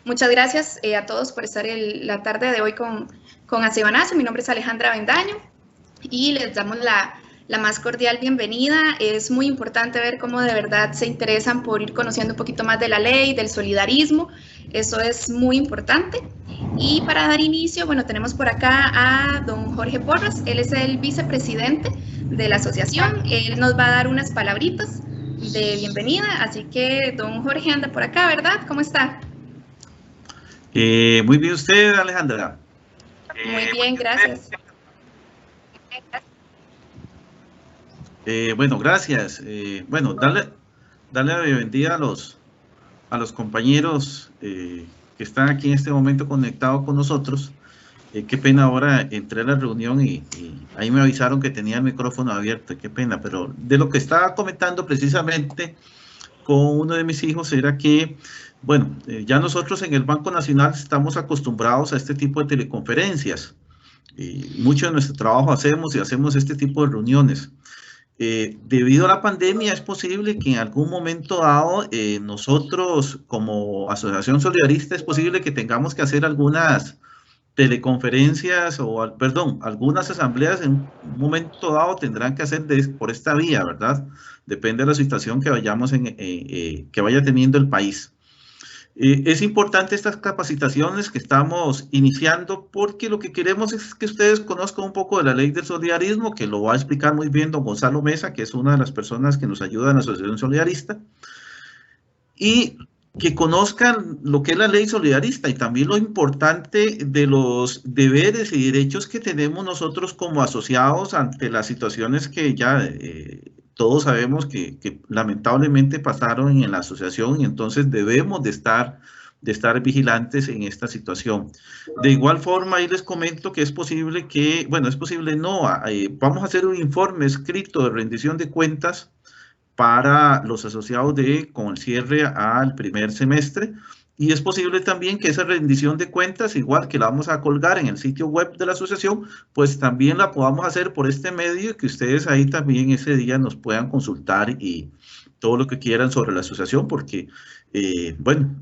Muchas gracias a todos por estar la tarde de hoy con Acebanacio. Mi nombre es Alejandra Bendaño y les damos la más cordial bienvenida. Es muy importante ver cómo de verdad se interesan por ir conociendo un poquito más de la ley, del solidarismo. Eso es muy importante. Y para dar inicio, bueno, tenemos por acá a don Jorge Porras. Él es el vicepresidente de la asociación. Él nos va a dar unas palabritas de bienvenida. Así que don Jorge anda por acá, ¿verdad? ¿Cómo está? Muy bien usted, Alejandra. Muy bien, gracias. Bueno, gracias. Bueno, darle la bienvenida a los compañeros que están aquí en este momento conectados con nosotros. Qué pena, ahora entré a la reunión y ahí me avisaron que tenía el micrófono abierto. Qué pena, pero de lo que estaba comentando precisamente con uno de mis hijos era que, bueno, ya nosotros en el Banco Nacional estamos acostumbrados a este tipo de teleconferencias. Mucho de nuestro trabajo hacemos este tipo de reuniones. Debido a la pandemia es posible que en algún momento dado nosotros como Asociación Solidarista es posible que tengamos que hacer algunas teleconferencias o, perdón, algunas asambleas en un momento dado tendrán que hacer por esta vía, ¿verdad? Depende de la situación que vayamos que vaya teniendo el país. Es importante estas capacitaciones que estamos iniciando porque lo que queremos es que ustedes conozcan un poco de la ley del solidarismo, que lo va a explicar muy bien don Gonzalo Mesa, que es una de las personas que nos ayuda en la Asociación Solidarista, y que conozcan lo que es la ley solidarista y también lo importante de los deberes y derechos que tenemos nosotros como asociados ante las situaciones que ya todos sabemos que lamentablemente pasaron en la asociación, y entonces debemos de estar vigilantes en esta situación. De igual forma, ahí les comento que es posible que, bueno, es posible no, vamos a hacer un informe escrito de rendición de cuentas para los asociados con el cierre al primer semestre, y es posible también que esa rendición de cuentas, igual que la vamos a colgar en el sitio web de la asociación, pues también la podamos hacer por este medio y que ustedes ahí también ese día nos puedan consultar y todo lo que quieran sobre la asociación, porque, bueno,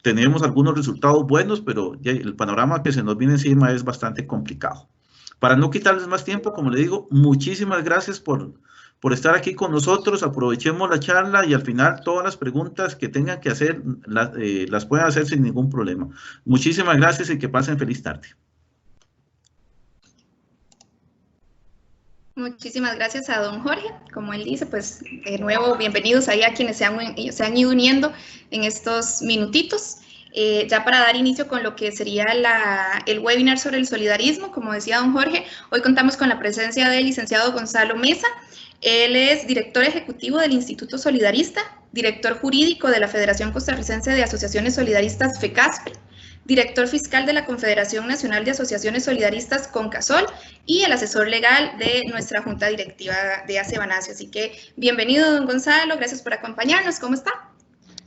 tenemos algunos resultados buenos, pero ya el panorama que se nos viene encima es bastante complicado. Para no quitarles más tiempo, como le digo, muchísimas gracias por estar aquí con nosotros. Aprovechemos la charla y al final todas las preguntas que tengan que hacer las pueden hacer sin ningún problema. Muchísimas gracias y que pasen feliz tarde. Muchísimas gracias a don Jorge. Como él dice, pues de nuevo, bienvenidos ahí a quienes se han ido uniendo en estos minutitos. Ya para dar inicio con lo que sería el webinar sobre el solidarismo, como decía don Jorge, hoy contamos con la presencia del licenciado Gonzalo Mesa. Él es director ejecutivo del Instituto Solidarista, director jurídico de la Federación Costarricense de Asociaciones Solidaristas FECASPE, director fiscal de la Confederación Nacional de Asociaciones Solidaristas CONCASOL y el asesor legal de nuestra Junta Directiva de Acebanacio. Así que bienvenido, don Gonzalo, gracias por acompañarnos. ¿Cómo está?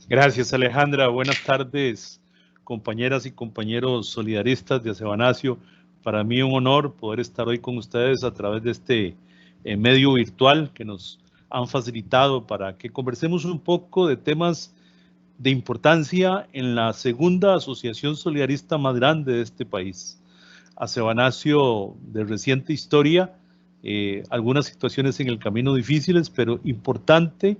Gracias, Alejandra. Buenas tardes, compañeras y compañeros solidaristas de Acebanacio. Para mí un honor poder estar hoy con ustedes a través de este medio virtual que nos han facilitado para que conversemos un poco de temas de importancia en la segunda asociación solidarista más grande de este país. Acebanacio de reciente historia, algunas situaciones en el camino difíciles, pero importante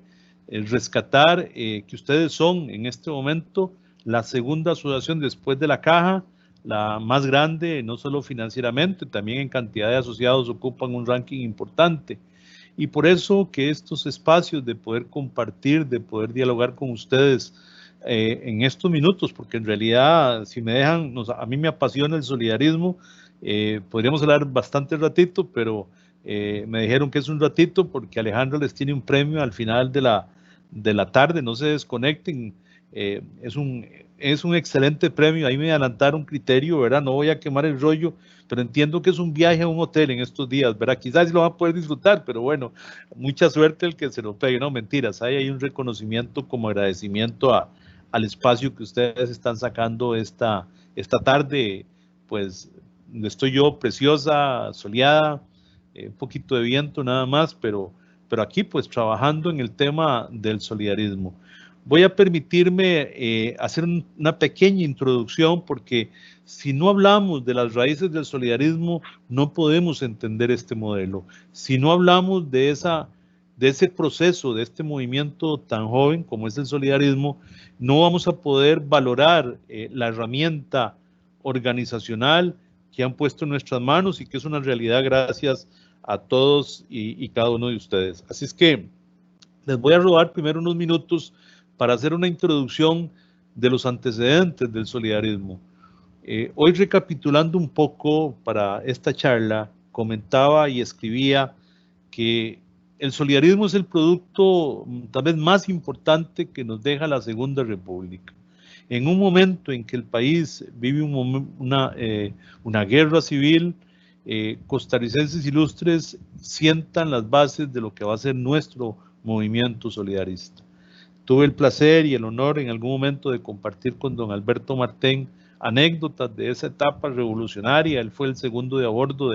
rescatar que ustedes son en este momento la segunda asociación después de la Caja, la más grande, no solo financieramente, también en cantidad de asociados ocupan un ranking importante. Y por eso que estos espacios de poder compartir, de poder dialogar con ustedes en estos minutos, porque en realidad, si me dejan, a mí me apasiona el solidarismo, podríamos hablar bastante ratito, pero me dijeron que es un ratito porque Alejandro les tiene un premio al final de la tarde, no se desconecten. Es un excelente premio, ahí me adelantaron criterio, ¿verdad? No voy a quemar el rollo, pero entiendo que es un viaje a un hotel en estos días, ¿verdad? Quizás sí lo van a poder disfrutar, pero bueno, mucha suerte el que se lo pegue, no, mentiras, ahí hay un reconocimiento como agradecimiento al espacio que ustedes están sacando esta tarde, pues, donde estoy yo, preciosa, soleada, un poquito de viento nada más, pero aquí pues trabajando en el tema del solidarismo. Voy a permitirme hacer una pequeña introducción porque si no hablamos de las raíces del solidarismo, no podemos entender este modelo. Si no hablamos de ese proceso, de este movimiento tan joven como es el solidarismo, no vamos a poder valorar la herramienta organizacional que han puesto en nuestras manos y que es una realidad gracias a todos y cada uno de ustedes. Así es que les voy a robar primero unos minutos para hacer una introducción de los antecedentes del solidarismo. Hoy, recapitulando un poco para esta charla, comentaba y escribía que el solidarismo es el producto tal vez más importante que nos deja la Segunda República. En un momento en que el país vive una guerra civil, costarricenses ilustres sientan las bases de lo que va a ser nuestro movimiento solidarista. Tuve el placer y el honor en algún momento de compartir con don Alberto Martén anécdotas de esa etapa revolucionaria. Él fue el segundo de a bordo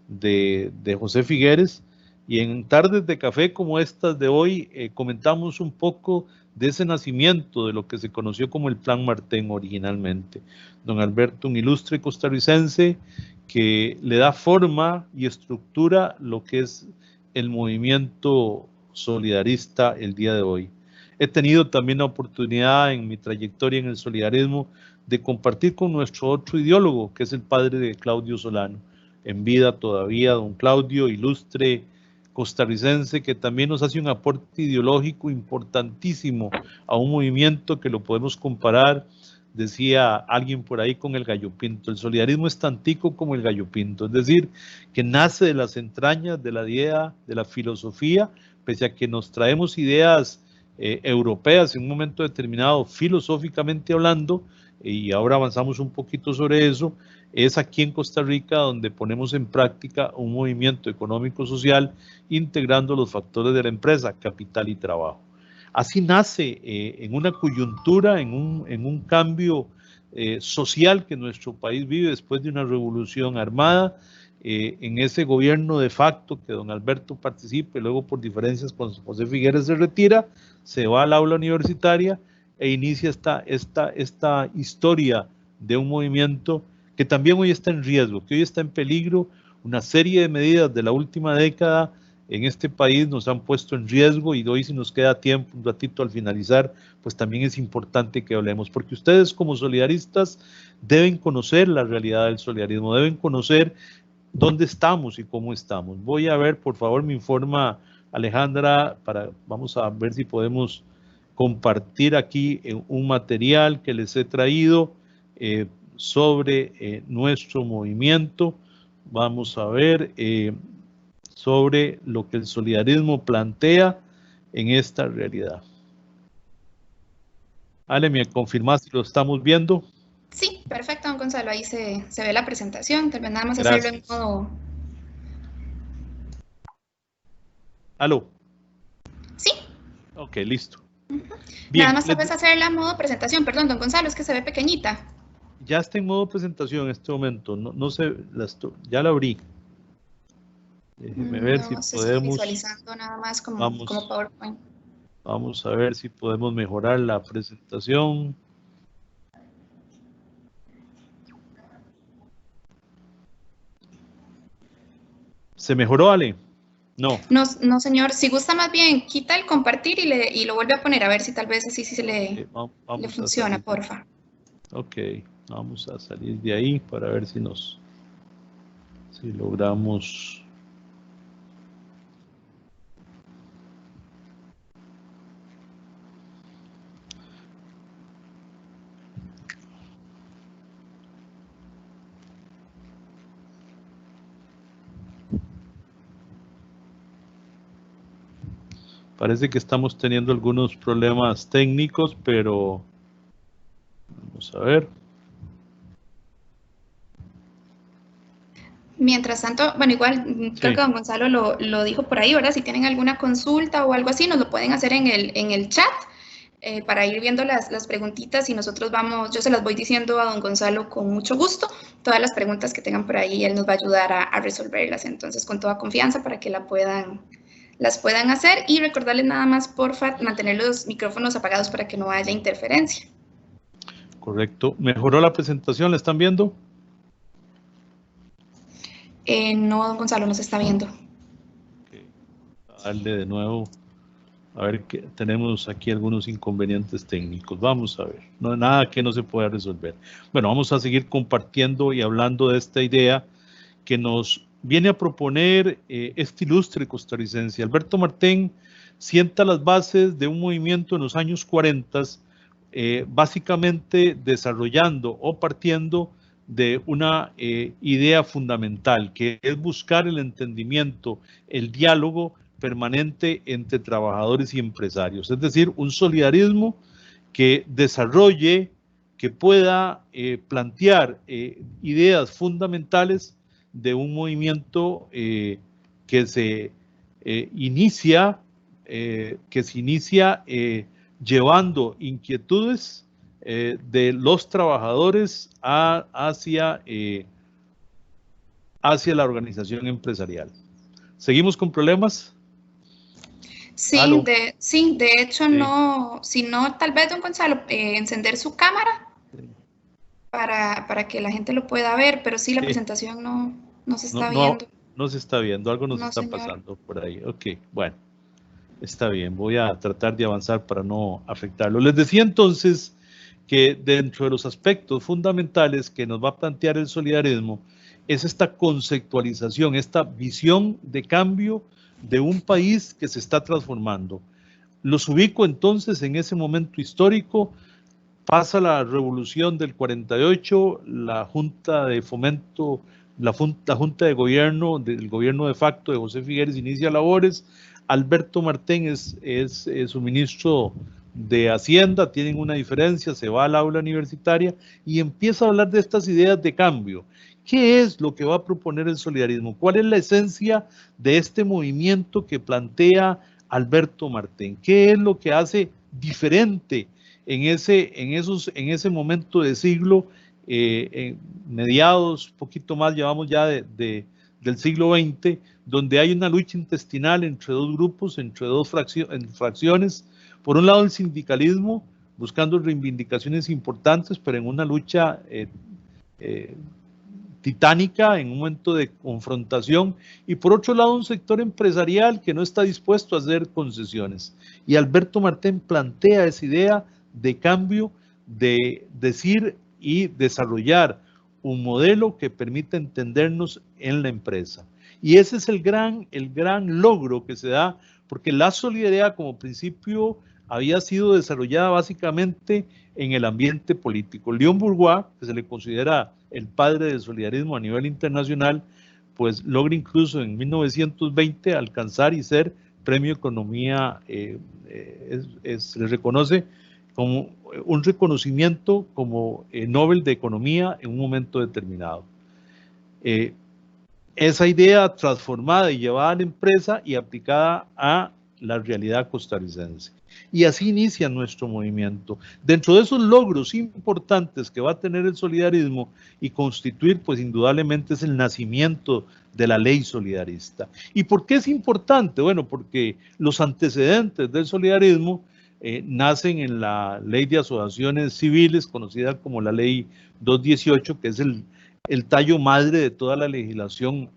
de José Figueres, y en tardes de café como estas de hoy comentamos un poco de ese nacimiento de lo que se conoció como el Plan Martén originalmente. Don Alberto, un ilustre costarricense que le da forma y estructura lo que es el movimiento solidarista el día de hoy. He tenido también la oportunidad en mi trayectoria en el solidarismo de compartir con nuestro otro ideólogo, que es el padre de Claudio Solano, en vida todavía, don Claudio, ilustre costarricense, que también nos hace un aporte ideológico importantísimo a un movimiento que lo podemos comparar, decía alguien por ahí, con el gallo pinto. El solidarismo es tantico como el gallo pinto, es decir, que nace de las entrañas de la idea, de la filosofía, pese a que nos traemos ideas europeas en un momento determinado, filosóficamente hablando, y ahora avanzamos un poquito sobre eso. Es aquí en Costa Rica donde ponemos en práctica un movimiento económico-social integrando los factores de la empresa, capital y trabajo. Así nace en una coyuntura, en un cambio social que nuestro país vive después de una revolución armada, en ese gobierno de facto que don Alberto participa y luego por diferencias con José Figueres se retira, se va al aula universitaria e inicia esta historia de un movimiento que también hoy está en riesgo, que hoy está en peligro. Una serie de medidas de la última década en este país nos han puesto en riesgo, y hoy, si nos queda tiempo, un ratito al finalizar, pues también es importante que hablemos, porque ustedes como solidaristas deben conocer la realidad del solidarismo, deben conocer dónde estamos y cómo estamos. Voy a ver, por favor, me informa Alejandra, vamos a ver si podemos compartir aquí un material que les he traído sobre nuestro movimiento. Vamos a ver sobre lo que el solidarismo plantea en esta realidad. Ale, ¿me confirmas si lo estamos viendo? Sí, perfecto, don Gonzalo, ahí se ve la presentación. Tal vez nada más Gracias. hacerlo en modo... ¿Aló? Sí. Ok, listo. Bien, nada más tal vez hacerla en modo presentación. Perdón, don Gonzalo, es que se ve pequeñita. Ya está en modo presentación en este momento. No sé, ya la abrí. Déjeme ver si podemos... Visualizando nada más como PowerPoint. Vamos a ver si podemos mejorar la presentación. ¿Se mejoró, Ale? No. No, señor. Si gusta, más bien, quita el compartir y lo vuelve a poner, a ver si tal vez así sí le funciona, porfa. Ok, vamos a salir de ahí para ver si logramos... Parece que estamos teniendo algunos problemas técnicos, pero vamos a ver. Mientras tanto, bueno, igual creo que don Gonzalo lo dijo por ahí, ¿verdad? Si tienen alguna consulta o algo así, nos lo pueden hacer en el chat para ir viendo las preguntitas, y nosotros yo se las voy diciendo a don Gonzalo con mucho gusto. Todas las preguntas que tengan por ahí, él nos va a ayudar a resolverlas. Entonces, con toda confianza para que la puedan las puedan hacer, y recordarles nada más, porfa, mantener los micrófonos apagados para que no haya interferencia. Correcto. ¿Mejoró la presentación? ¿La están viendo? No, don Gonzalo, no se está viendo. Okay. Darle de nuevo. A ver, que tenemos aquí algunos inconvenientes técnicos. Vamos a ver. No hay nada que no se pueda resolver. Bueno, vamos a seguir compartiendo y hablando de esta idea que nos viene a proponer este ilustre costarricense. Alberto Martén sienta las bases de un movimiento en los años 40, básicamente desarrollando o partiendo de una idea fundamental, que es buscar el entendimiento, el diálogo permanente entre trabajadores y empresarios, es decir, un solidarismo que desarrolle, que pueda plantear ideas fundamentales de un movimiento que se inicia llevando inquietudes de los trabajadores hacia la organización empresarial. ¿Seguimos con problemas? Sí, de hecho, sí. No, si no, tal vez, don Gonzalo, encender su cámara para que la gente lo pueda ver, pero sí, la presentación no se está viendo. No se está viendo, algo nos está pasando por ahí. Ok, bueno, está bien, voy a tratar de avanzar para no afectarlo. Les decía entonces que dentro de los aspectos fundamentales que nos va a plantear el solidarismo es esta conceptualización, esta visión de cambio de un país que se está transformando. Los ubico entonces en ese momento histórico. Pasa la revolución del 48, la Junta de Fomento, la Junta de Gobierno, del gobierno de facto de José Figueres inicia labores. Alberto Martén es su ministro de Hacienda, tienen una diferencia, se va al aula universitaria y empieza a hablar de estas ideas de cambio. ¿Qué es lo que va a proponer el solidarismo? ¿Cuál es la esencia de este movimiento que plantea Alberto Martén? ¿Qué es lo que hace diferente en ese momento de siglo, mediados, poquito más, llevamos ya del siglo XX, donde hay una lucha intestinal entre dos grupos, entre dos fracciones? Por un lado, el sindicalismo, buscando reivindicaciones importantes, pero en una lucha titánica, en un momento de confrontación, y por otro lado un sector empresarial que no está dispuesto a hacer concesiones. Y Alberto Martén plantea esa idea de cambio, de decir y desarrollar un modelo que permita entendernos en la empresa. Y ese es el gran logro que se da, porque la solidaridad como principio había sido desarrollada básicamente en el ambiente político. León Bourgeois, que se le considera el padre del solidarismo a nivel internacional, pues logra incluso en 1920 alcanzar y ser premio Economía, se le reconoce como un reconocimiento como Nobel de Economía en un momento determinado. Esa idea transformada y llevada a la empresa y aplicada a la realidad costarricense. Y así inicia nuestro movimiento. Dentro de esos logros importantes que va a tener el solidarismo y constituir, pues indudablemente es el nacimiento de la ley solidarista. ¿Y por qué es importante? Bueno, porque los antecedentes del solidarismo nacen en la ley de asociaciones civiles, conocida como la ley 218, que es el tallo madre de toda la legislación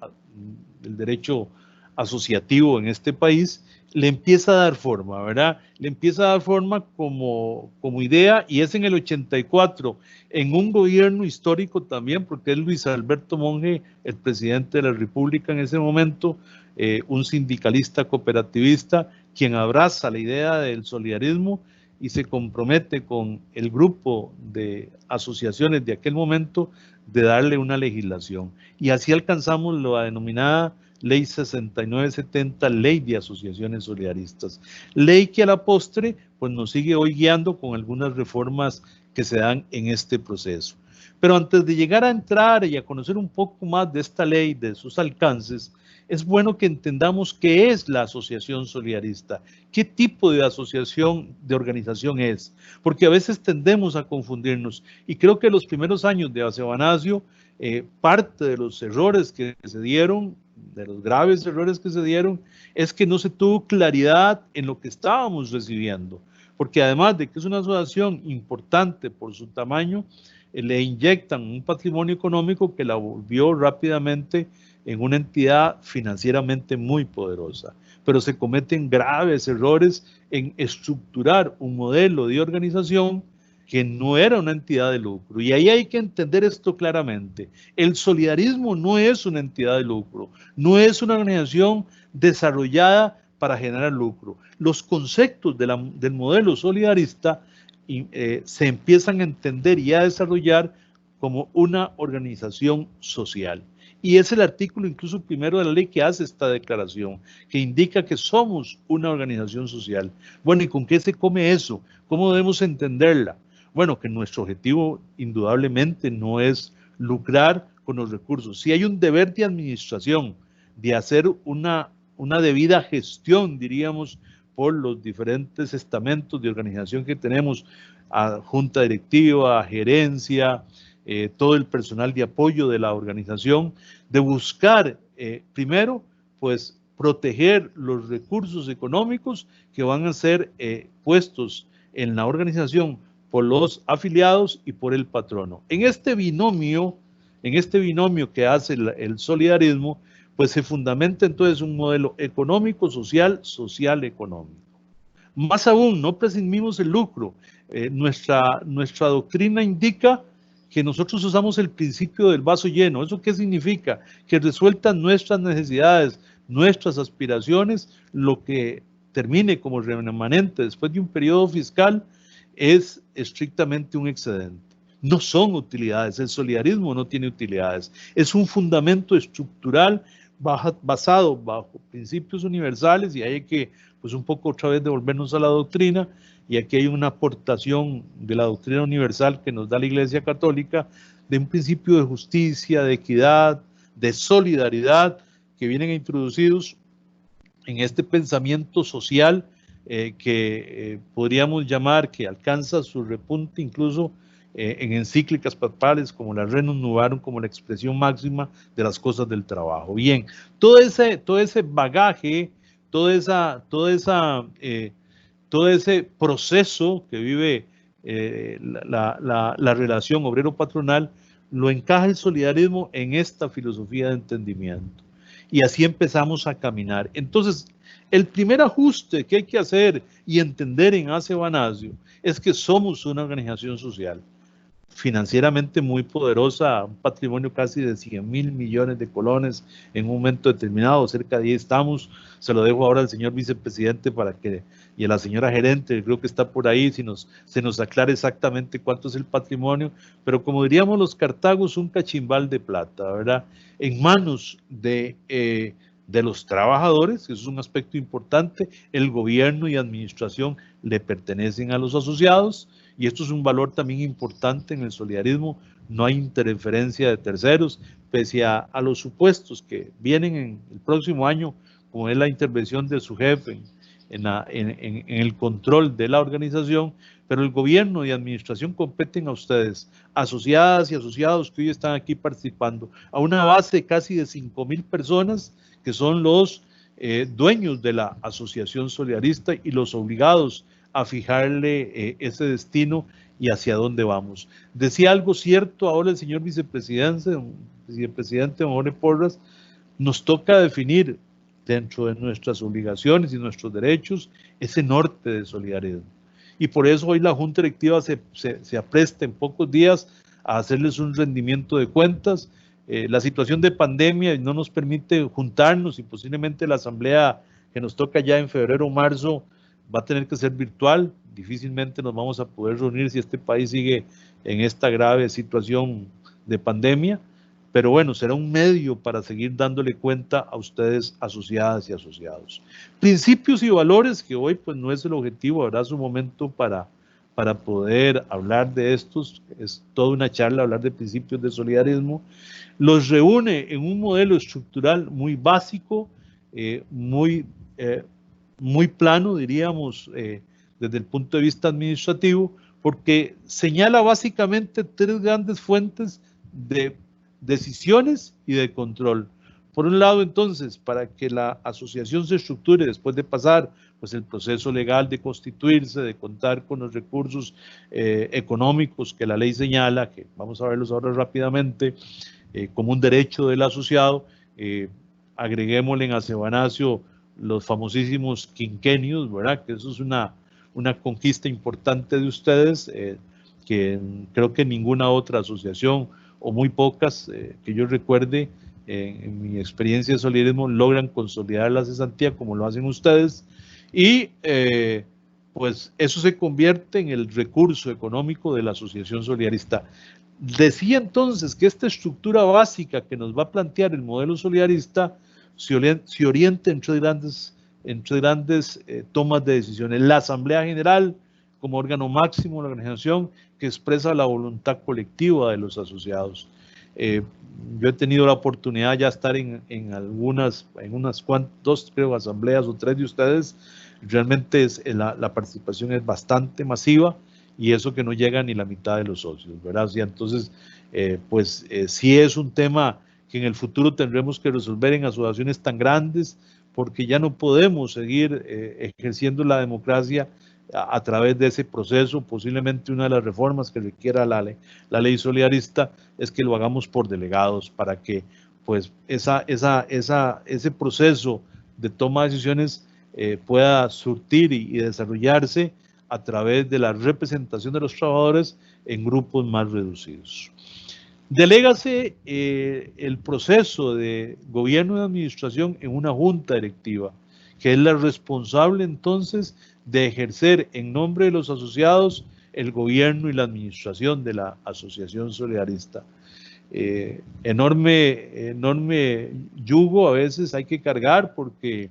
del derecho asociativo en este país. Le empieza a dar forma, ¿verdad? Le empieza a dar forma como idea, y es en el 84, en un gobierno histórico también, porque es Luis Alberto Monge, el presidente de la República en ese momento, un sindicalista cooperativista, quien abraza la idea del solidarismo y se compromete con el grupo de asociaciones de aquel momento de darle una legislación. Y así alcanzamos la denominada Ley 6970, Ley de Asociaciones Solidaristas. Ley que a la postre pues nos sigue hoy guiando con algunas reformas que se dan en este proceso. Pero antes de llegar a entrar y a conocer un poco más de esta ley, de sus alcances, es bueno que entendamos qué es la asociación solidarista, qué tipo de asociación, de organización es, porque a veces tendemos a confundirnos, y creo que los primeros años de Acebanasio, parte de los errores que se dieron, de los graves errores que se dieron, es que no se tuvo claridad en lo que estábamos recibiendo, porque además de que es una asociación importante por su tamaño, le inyectan un patrimonio económico que la volvió rápidamente en una entidad financieramente muy poderosa, pero se cometen graves errores en estructurar un modelo de organización que no era una entidad de lucro. Y ahí hay que entender esto claramente. El solidarismo no es una entidad de lucro, no es una organización desarrollada para generar lucro. Los conceptos del modelo solidarista se empiezan a entender y a desarrollar como una organización social. Y es el artículo incluso primero de la ley que hace esta declaración, que indica que somos una organización social. Bueno, ¿y con qué se come eso? ¿Cómo debemos entenderla? Bueno, que nuestro objetivo indudablemente no es lucrar con los recursos. Sí hay un deber de administración, de hacer una debida gestión, diríamos, por los diferentes estamentos de organización que tenemos, a junta directiva, a gerencia, todo el personal de apoyo de la organización, de buscar primero, pues, proteger los recursos económicos que van a ser puestos en la organización por los afiliados y por el patrono. En este binomio que hace el solidarismo, pues se fundamenta entonces un modelo económico, social, económico. Más aún, no prescindimos el lucro. Nuestra doctrina indica que nosotros usamos el principio del vaso lleno. ¿Eso qué significa? Que resueltan nuestras necesidades, nuestras aspiraciones, lo que termine como remanente después de un periodo fiscal es estrictamente un excedente. No son utilidades, el solidarismo no tiene utilidades. Es un fundamento estructural basado bajo principios universales, y hay que, pues, un poco otra vez devolvernos a la doctrina, y aquí hay una aportación de la doctrina universal que nos da la Iglesia Católica, de un principio de justicia, de equidad, de solidaridad, que vienen introducidos en este pensamiento social que podríamos llamar, que alcanza su repunte incluso en encíclicas papales como la Renum Novarum, como la expresión máxima de las cosas del trabajo. Bien, todo ese bagaje, todo ese proceso que vive la relación obrero-patronal, lo encaja el solidarismo en esta filosofía de entendimiento. Y así empezamos a caminar. Entonces, el primer ajuste que hay que hacer y entender en Acebanasio es que somos una organización social financieramente muy poderosa, un patrimonio casi de 100.000 millones de colones en un momento determinado, cerca de ahí estamos. Se lo dejo ahora al señor vicepresidente y a la señora gerente, creo que está por ahí, si se nos aclara exactamente cuánto es el patrimonio, pero como diríamos los cartagos, un cachimbal de plata, ¿verdad? En manos de los trabajadores, que eso es un aspecto importante. El gobierno y administración le pertenecen a los asociados, y esto es un valor también importante en el solidarismo. No hay interferencia de terceros, pese a los supuestos que vienen en el próximo año, como es la intervención de su jefe en el control de la organización, pero el gobierno y administración competen a ustedes, asociadas y asociados que hoy están aquí participando, a una base de casi de 5.000 personas que son los dueños de la asociación solidarista y los obligados a fijarle ese destino y hacia dónde vamos. Decía algo cierto ahora el señor vicepresidente don Jorge Porras: nos toca definir dentro de nuestras obligaciones y nuestros derechos ese norte de solidaridad. Y por eso hoy la Junta Directiva se apresta en pocos días a hacerles un rendimiento de cuentas. La situación de pandemia no nos permite juntarnos, y posiblemente la asamblea que nos toca ya en febrero o marzo va a tener que ser virtual. Difícilmente nos vamos a poder reunir si este país sigue en esta grave situación de pandemia, pero bueno, será un medio para seguir dándole cuenta a ustedes, asociadas y asociados. Principios y valores, que hoy pues no es el objetivo, habrá su momento para para poder hablar de estos. Es toda una charla hablar de principios de solidarismo. Los reúne en un modelo estructural muy básico, muy plano, diríamos, desde el punto de vista administrativo, porque señala básicamente 3 grandes fuentes de decisiones y de control. Por un lado, entonces, para que la asociación se estructure después de pasar pues, el proceso legal de constituirse, de contar con los recursos económicos que la ley señala, que vamos a verlos ahora rápidamente, como un derecho del asociado, agreguémosle en Acebanacio los famosísimos quinquenios, ¿verdad? Que eso es una conquista importante de ustedes, que creo que ninguna otra asociación, o muy pocas que yo recuerde, en mi experiencia de solidarismo, logran consolidar la cesantía como lo hacen ustedes, y pues eso se convierte en el recurso económico de la asociación solidarista. Decía entonces que esta estructura básica que nos va a plantear el modelo solidarista se orienta en tres grandes tomas de decisiones. La Asamblea General como órgano máximo de la organización que expresa la voluntad colectiva de los asociados. Yo he tenido la oportunidad ya de estar en unas cuantas, 2 creo asambleas o 3 de ustedes. Realmente la participación es bastante masiva, y eso que no llega ni la mitad de los socios, ¿verdad? O sea, entonces, sí es un tema que en el futuro tendremos que resolver en asociaciones tan grandes, porque ya no podemos seguir ejerciendo la democracia a través de ese proceso. Posiblemente una de las reformas que requiera la ley solidarista es que lo hagamos por delegados, para que pues ese proceso de toma de decisiones pueda surtir y desarrollarse a través de la representación de los trabajadores en grupos más reducidos. Delégase el proceso de gobierno y administración en una junta directiva, que es la responsable entonces de ejercer en nombre de los asociados el gobierno y la administración de la asociación solidarista. Enorme yugo a veces hay que cargar, porque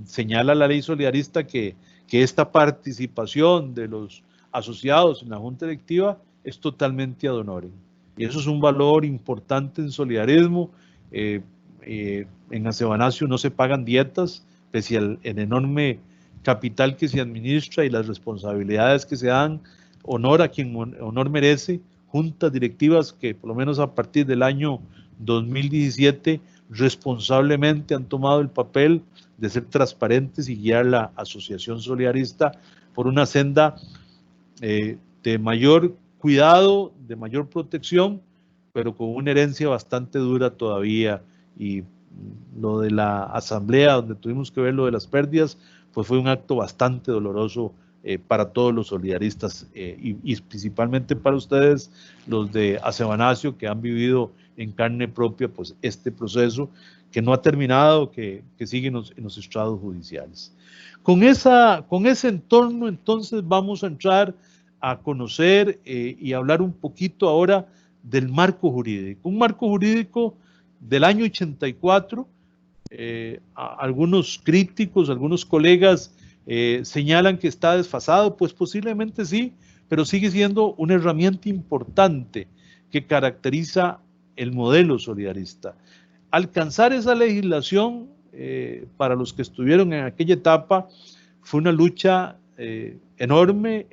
señala la ley solidarista que esta participación de los asociados en la junta directiva es totalmente ad honorem. Y eso es un valor importante en solidarismo. En Acebanacio no se pagan dietas, pese al enorme capital que se administra y las responsabilidades que se dan. Honor a quien honor merece. Juntas directivas que por lo menos a partir del año 2017 responsablemente han tomado el papel de ser transparentes y guiar la asociación solidarista por una senda de mayor cuidado, de mayor protección, pero con una herencia bastante dura todavía. Y lo de la asamblea, donde tuvimos que ver lo de las pérdidas, pues fue un acto bastante doloroso para todos los solidaristas, y principalmente para ustedes, los de Acebanacio, que han vivido en carne propia pues este proceso que no ha terminado, que sigue en los estrados judiciales. Con ese entorno, entonces, vamos a entrar a conocer y hablar un poquito ahora del marco jurídico. Un marco jurídico del año 84. Algunos críticos, algunos colegas señalan que está desfasado. Pues posiblemente sí, pero sigue siendo una herramienta importante que caracteriza el modelo solidarista. Alcanzar esa legislación para los que estuvieron en aquella etapa fue una lucha enorme.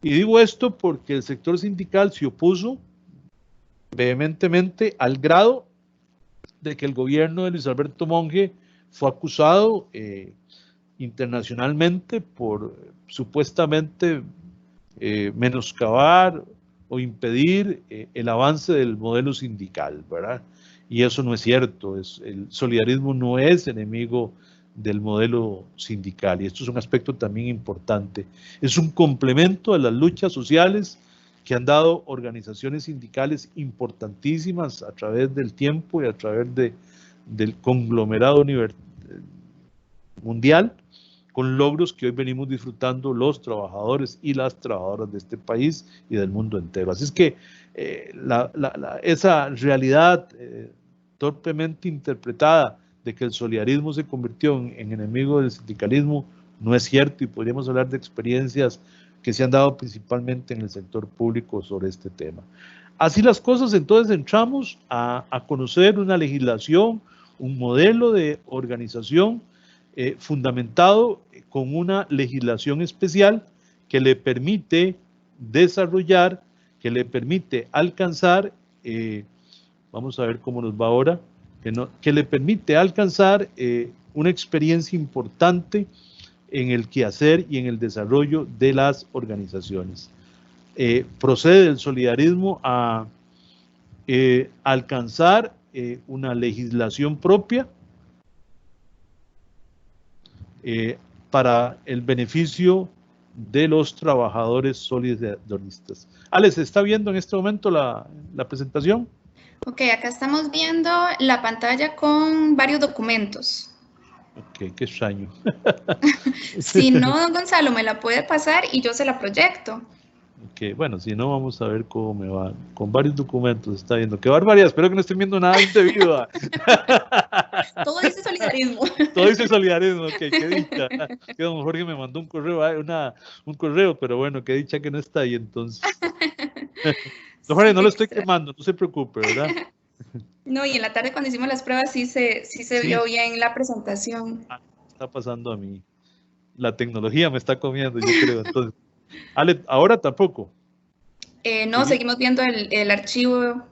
Y digo esto porque el sector sindical se opuso vehementemente, al grado de que el gobierno de Luis Alberto Monge fue acusado internacionalmente por supuestamente menoscabar o impedir el avance del modelo sindical, ¿verdad? Y eso no es cierto. El solidarismo no es enemigo del modelo sindical, y esto es un aspecto también importante. Es un complemento a las luchas sociales que han dado organizaciones sindicales importantísimas a través del tiempo y a través del conglomerado mundial, con logros que hoy venimos disfrutando los trabajadores y las trabajadoras de este país y del mundo entero. Así es que esa realidad torpemente interpretada de que el solidarismo se convirtió en enemigo del sindicalismo, no es cierto, y podríamos hablar de experiencias que se han dado principalmente en el sector público sobre este tema. Así las cosas, entonces entramos a conocer una legislación, un modelo de organización fundamentado con una legislación especial que le permite desarrollar, que le permite alcanzar, vamos a ver cómo nos va ahora, que le permite alcanzar una experiencia importante en el quehacer y en el desarrollo de las organizaciones. Procede el solidarismo a alcanzar una legislación propia para el beneficio de los trabajadores solidaristas. Alex, ¿está viendo en este momento la presentación? Ok, acá estamos viendo la pantalla con varios documentos. Ok, qué extraño. Si no, don Gonzalo, me la puede pasar y yo se la proyecto. Ok, bueno, si no, vamos a ver cómo me va. Con varios documentos está viendo. ¡Qué barbaridad! Espero que no estén viendo nada indebido. Todo dice solidarismo. Todo dice solidarismo, ok, qué dicha. Que don Jorge me mandó un correo, un correo, pero bueno, qué dicha que no está ahí entonces. Don Jorge, no lo estoy quemando, no se preocupe, ¿verdad? No, y en la tarde cuando hicimos las pruebas sí se vio bien la presentación. Está pasando a mí. La tecnología me está comiendo, yo creo. Entonces, Ale, ahora tampoco. No, seguimos viendo el archivo.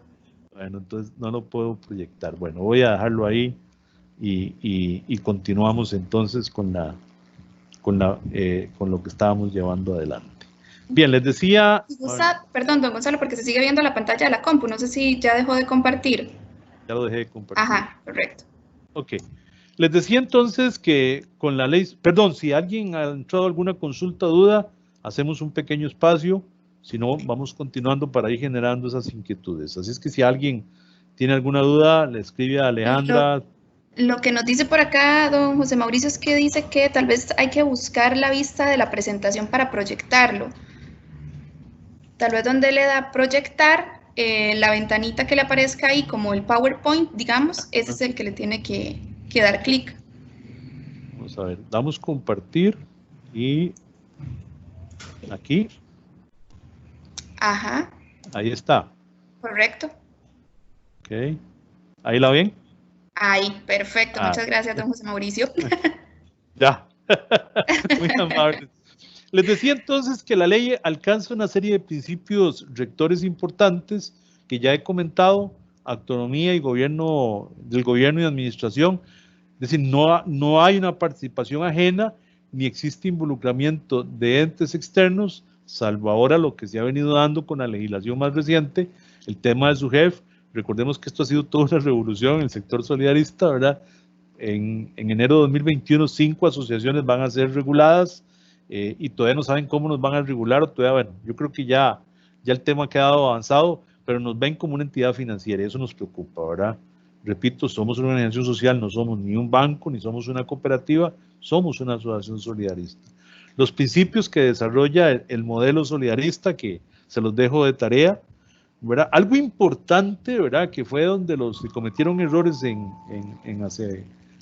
Bueno, entonces no lo puedo proyectar. Bueno, voy a dejarlo ahí y continuamos entonces con lo que estábamos llevando adelante. Bien, les decía... Perdón, don Gonzalo, porque se sigue viendo la pantalla de la compu. No sé si ya dejó de compartir. Ya lo dejé de compartir. Ajá, correcto. Ok. Les decía entonces que con la ley... Perdón, si alguien ha entrado a alguna consulta o duda, hacemos un pequeño espacio. Si no, vamos continuando para ir generando esas inquietudes. Así es que si alguien tiene alguna duda, le escribe a Alejandra. Lo que nos dice por acá don José Mauricio es que dice que tal vez hay que buscar la vista de la presentación para proyectarlo. Tal vez donde le da proyectar, la ventanita que le aparezca ahí como el PowerPoint, digamos, ese es el que le tiene que dar clic. Vamos a ver, damos compartir y aquí. Ajá. Ahí está. Correcto. Ok. ¿Ahí la ven? Ahí, perfecto. Muchas gracias, don José Mauricio. Ya. Muy amable. Les decía entonces que la ley alcanza una serie de principios rectores importantes que ya he comentado: autonomía y gobierno, del gobierno y administración. Es decir, no hay una participación ajena ni existe involucramiento de entes externos, salvo ahora lo que se ha venido dando con la legislación más reciente, el tema de SUGEF. Recordemos que esto ha sido toda una revolución en el sector solidarista, ¿verdad? En enero de 2021, 5 asociaciones van a ser reguladas y todavía no saben cómo nos van a regular, o todavía, bueno, yo creo que ya el tema ha quedado avanzado, pero nos ven como una entidad financiera y eso nos preocupa, ¿verdad? Repito, somos una organización social, no somos ni un banco, ni somos una cooperativa, somos una asociación solidarista. Los principios que desarrolla el modelo solidarista, que se los dejo de tarea, ¿verdad? Algo importante, ¿verdad?, que fue donde los que cometieron errores en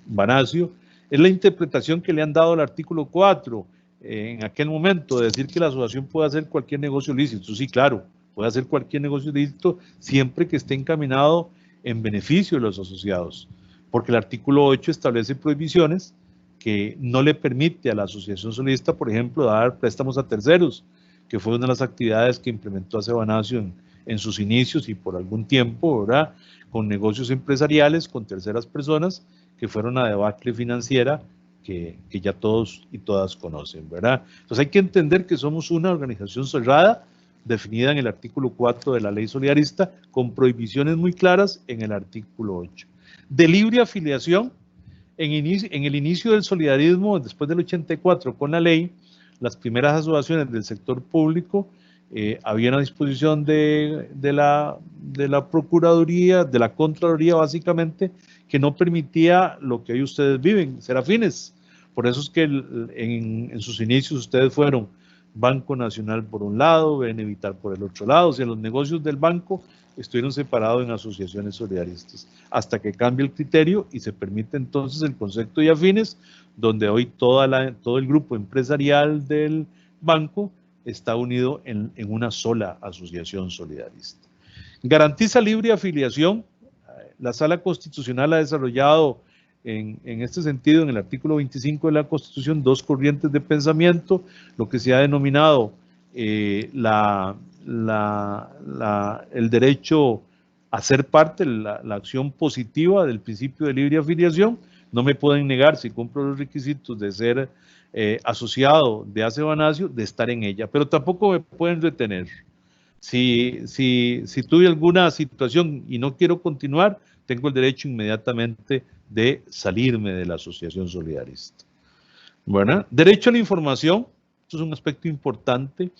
Banacio, es la interpretación que le han dado al artículo 4 en aquel momento, de decir que la asociación puede hacer cualquier negocio lícito. Sí, claro, puede hacer cualquier negocio lícito siempre que esté encaminado en beneficio de los asociados, porque el artículo 8 establece prohibiciones que no le permite a la asociación solidarista, por ejemplo, dar préstamos a terceros, que fue una de las actividades que implementó Banacio en sus inicios y por algún tiempo, ¿verdad?, con negocios empresariales, con terceras personas, que fueron una debacle financiera que ya todos y todas conocen, ¿verdad? Entonces hay que entender que somos una organización cerrada, definida en el artículo 4 de la ley solidarista, con prohibiciones muy claras en el artículo 8. De libre afiliación, en el inicio del solidarismo, después del 84 con la ley, las primeras asociaciones del sector público, había una disposición de la Procuraduría, de la Contraloría básicamente, que no permitía lo que hoy ustedes viven, ser afines. Por eso es que en sus inicios ustedes fueron Banco Nacional por un lado, Benevitar por el otro lado. O sea, los negocios del banco estuvieron separados en asociaciones solidaristas hasta que cambia el criterio y se permite entonces el concepto de afines, donde hoy todo el grupo empresarial del banco está unido en una sola asociación solidarista. Garantiza libre afiliación. La Sala Constitucional ha desarrollado en este sentido, en el artículo 25 de la Constitución, dos corrientes de pensamiento, lo que se ha denominado el derecho a ser parte, la acción positiva del principio de libre afiliación. No me pueden negar, si cumplo los requisitos de ser asociado de ACE Banasio, de estar en ella, pero tampoco me pueden retener. Si tuve alguna situación y no quiero continuar, tengo el derecho inmediatamente de salirme de la asociación solidarista. Bueno, derecho a la información, esto es un aspecto importante,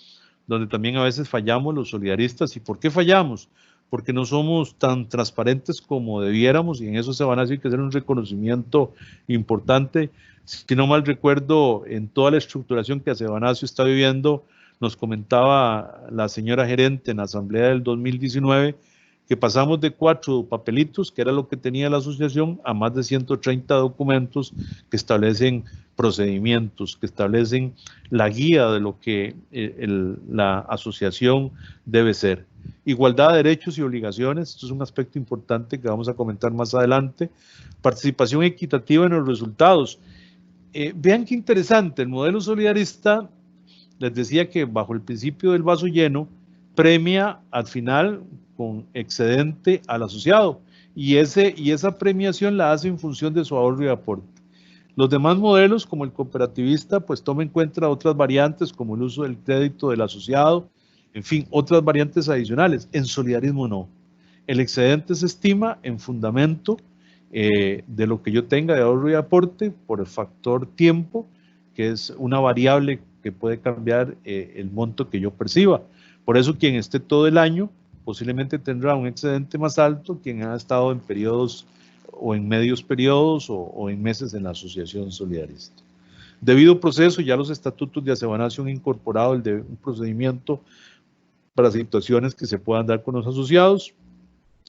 donde también a veces fallamos los solidaristas. ¿Y por qué fallamos? Porque no somos tan transparentes como debiéramos, y en eso se van a decir que hacer un reconocimiento importante. Si no mal recuerdo, en toda la estructuración que ACE Banasio está viviendo, nos comentaba la señora gerente en la asamblea del 2019, que pasamos de 4 papelitos, que era lo que tenía la asociación, a más de 130 documentos que establecen procedimientos, que establecen la guía de lo que la asociación debe ser. Igualdad de derechos y obligaciones, esto es un aspecto importante que vamos a comentar más adelante. Participación equitativa en los resultados. Vean qué interesante, el modelo solidarista, les decía que bajo el principio del vaso lleno, premia al final con excedente al asociado, y esa premiación la hace en función de su ahorro y aporte. Los demás modelos, como el cooperativista, pues toma en cuenta otras variantes como el uso del crédito del asociado, en fin, otras variantes adicionales. En solidarismo no. El excedente se estima en fundamento de lo que yo tenga de ahorro y aporte por el factor tiempo, que es una variable que puede cambiar el monto que yo perciba. Por eso quien esté todo el año posiblemente tendrá un excedente más alto quien ha estado en periodos o en medios periodos o en meses en la asociación solidarista. Debido proceso, ya los estatutos de ACE Banasio han incorporado un procedimiento para situaciones que se puedan dar con los asociados.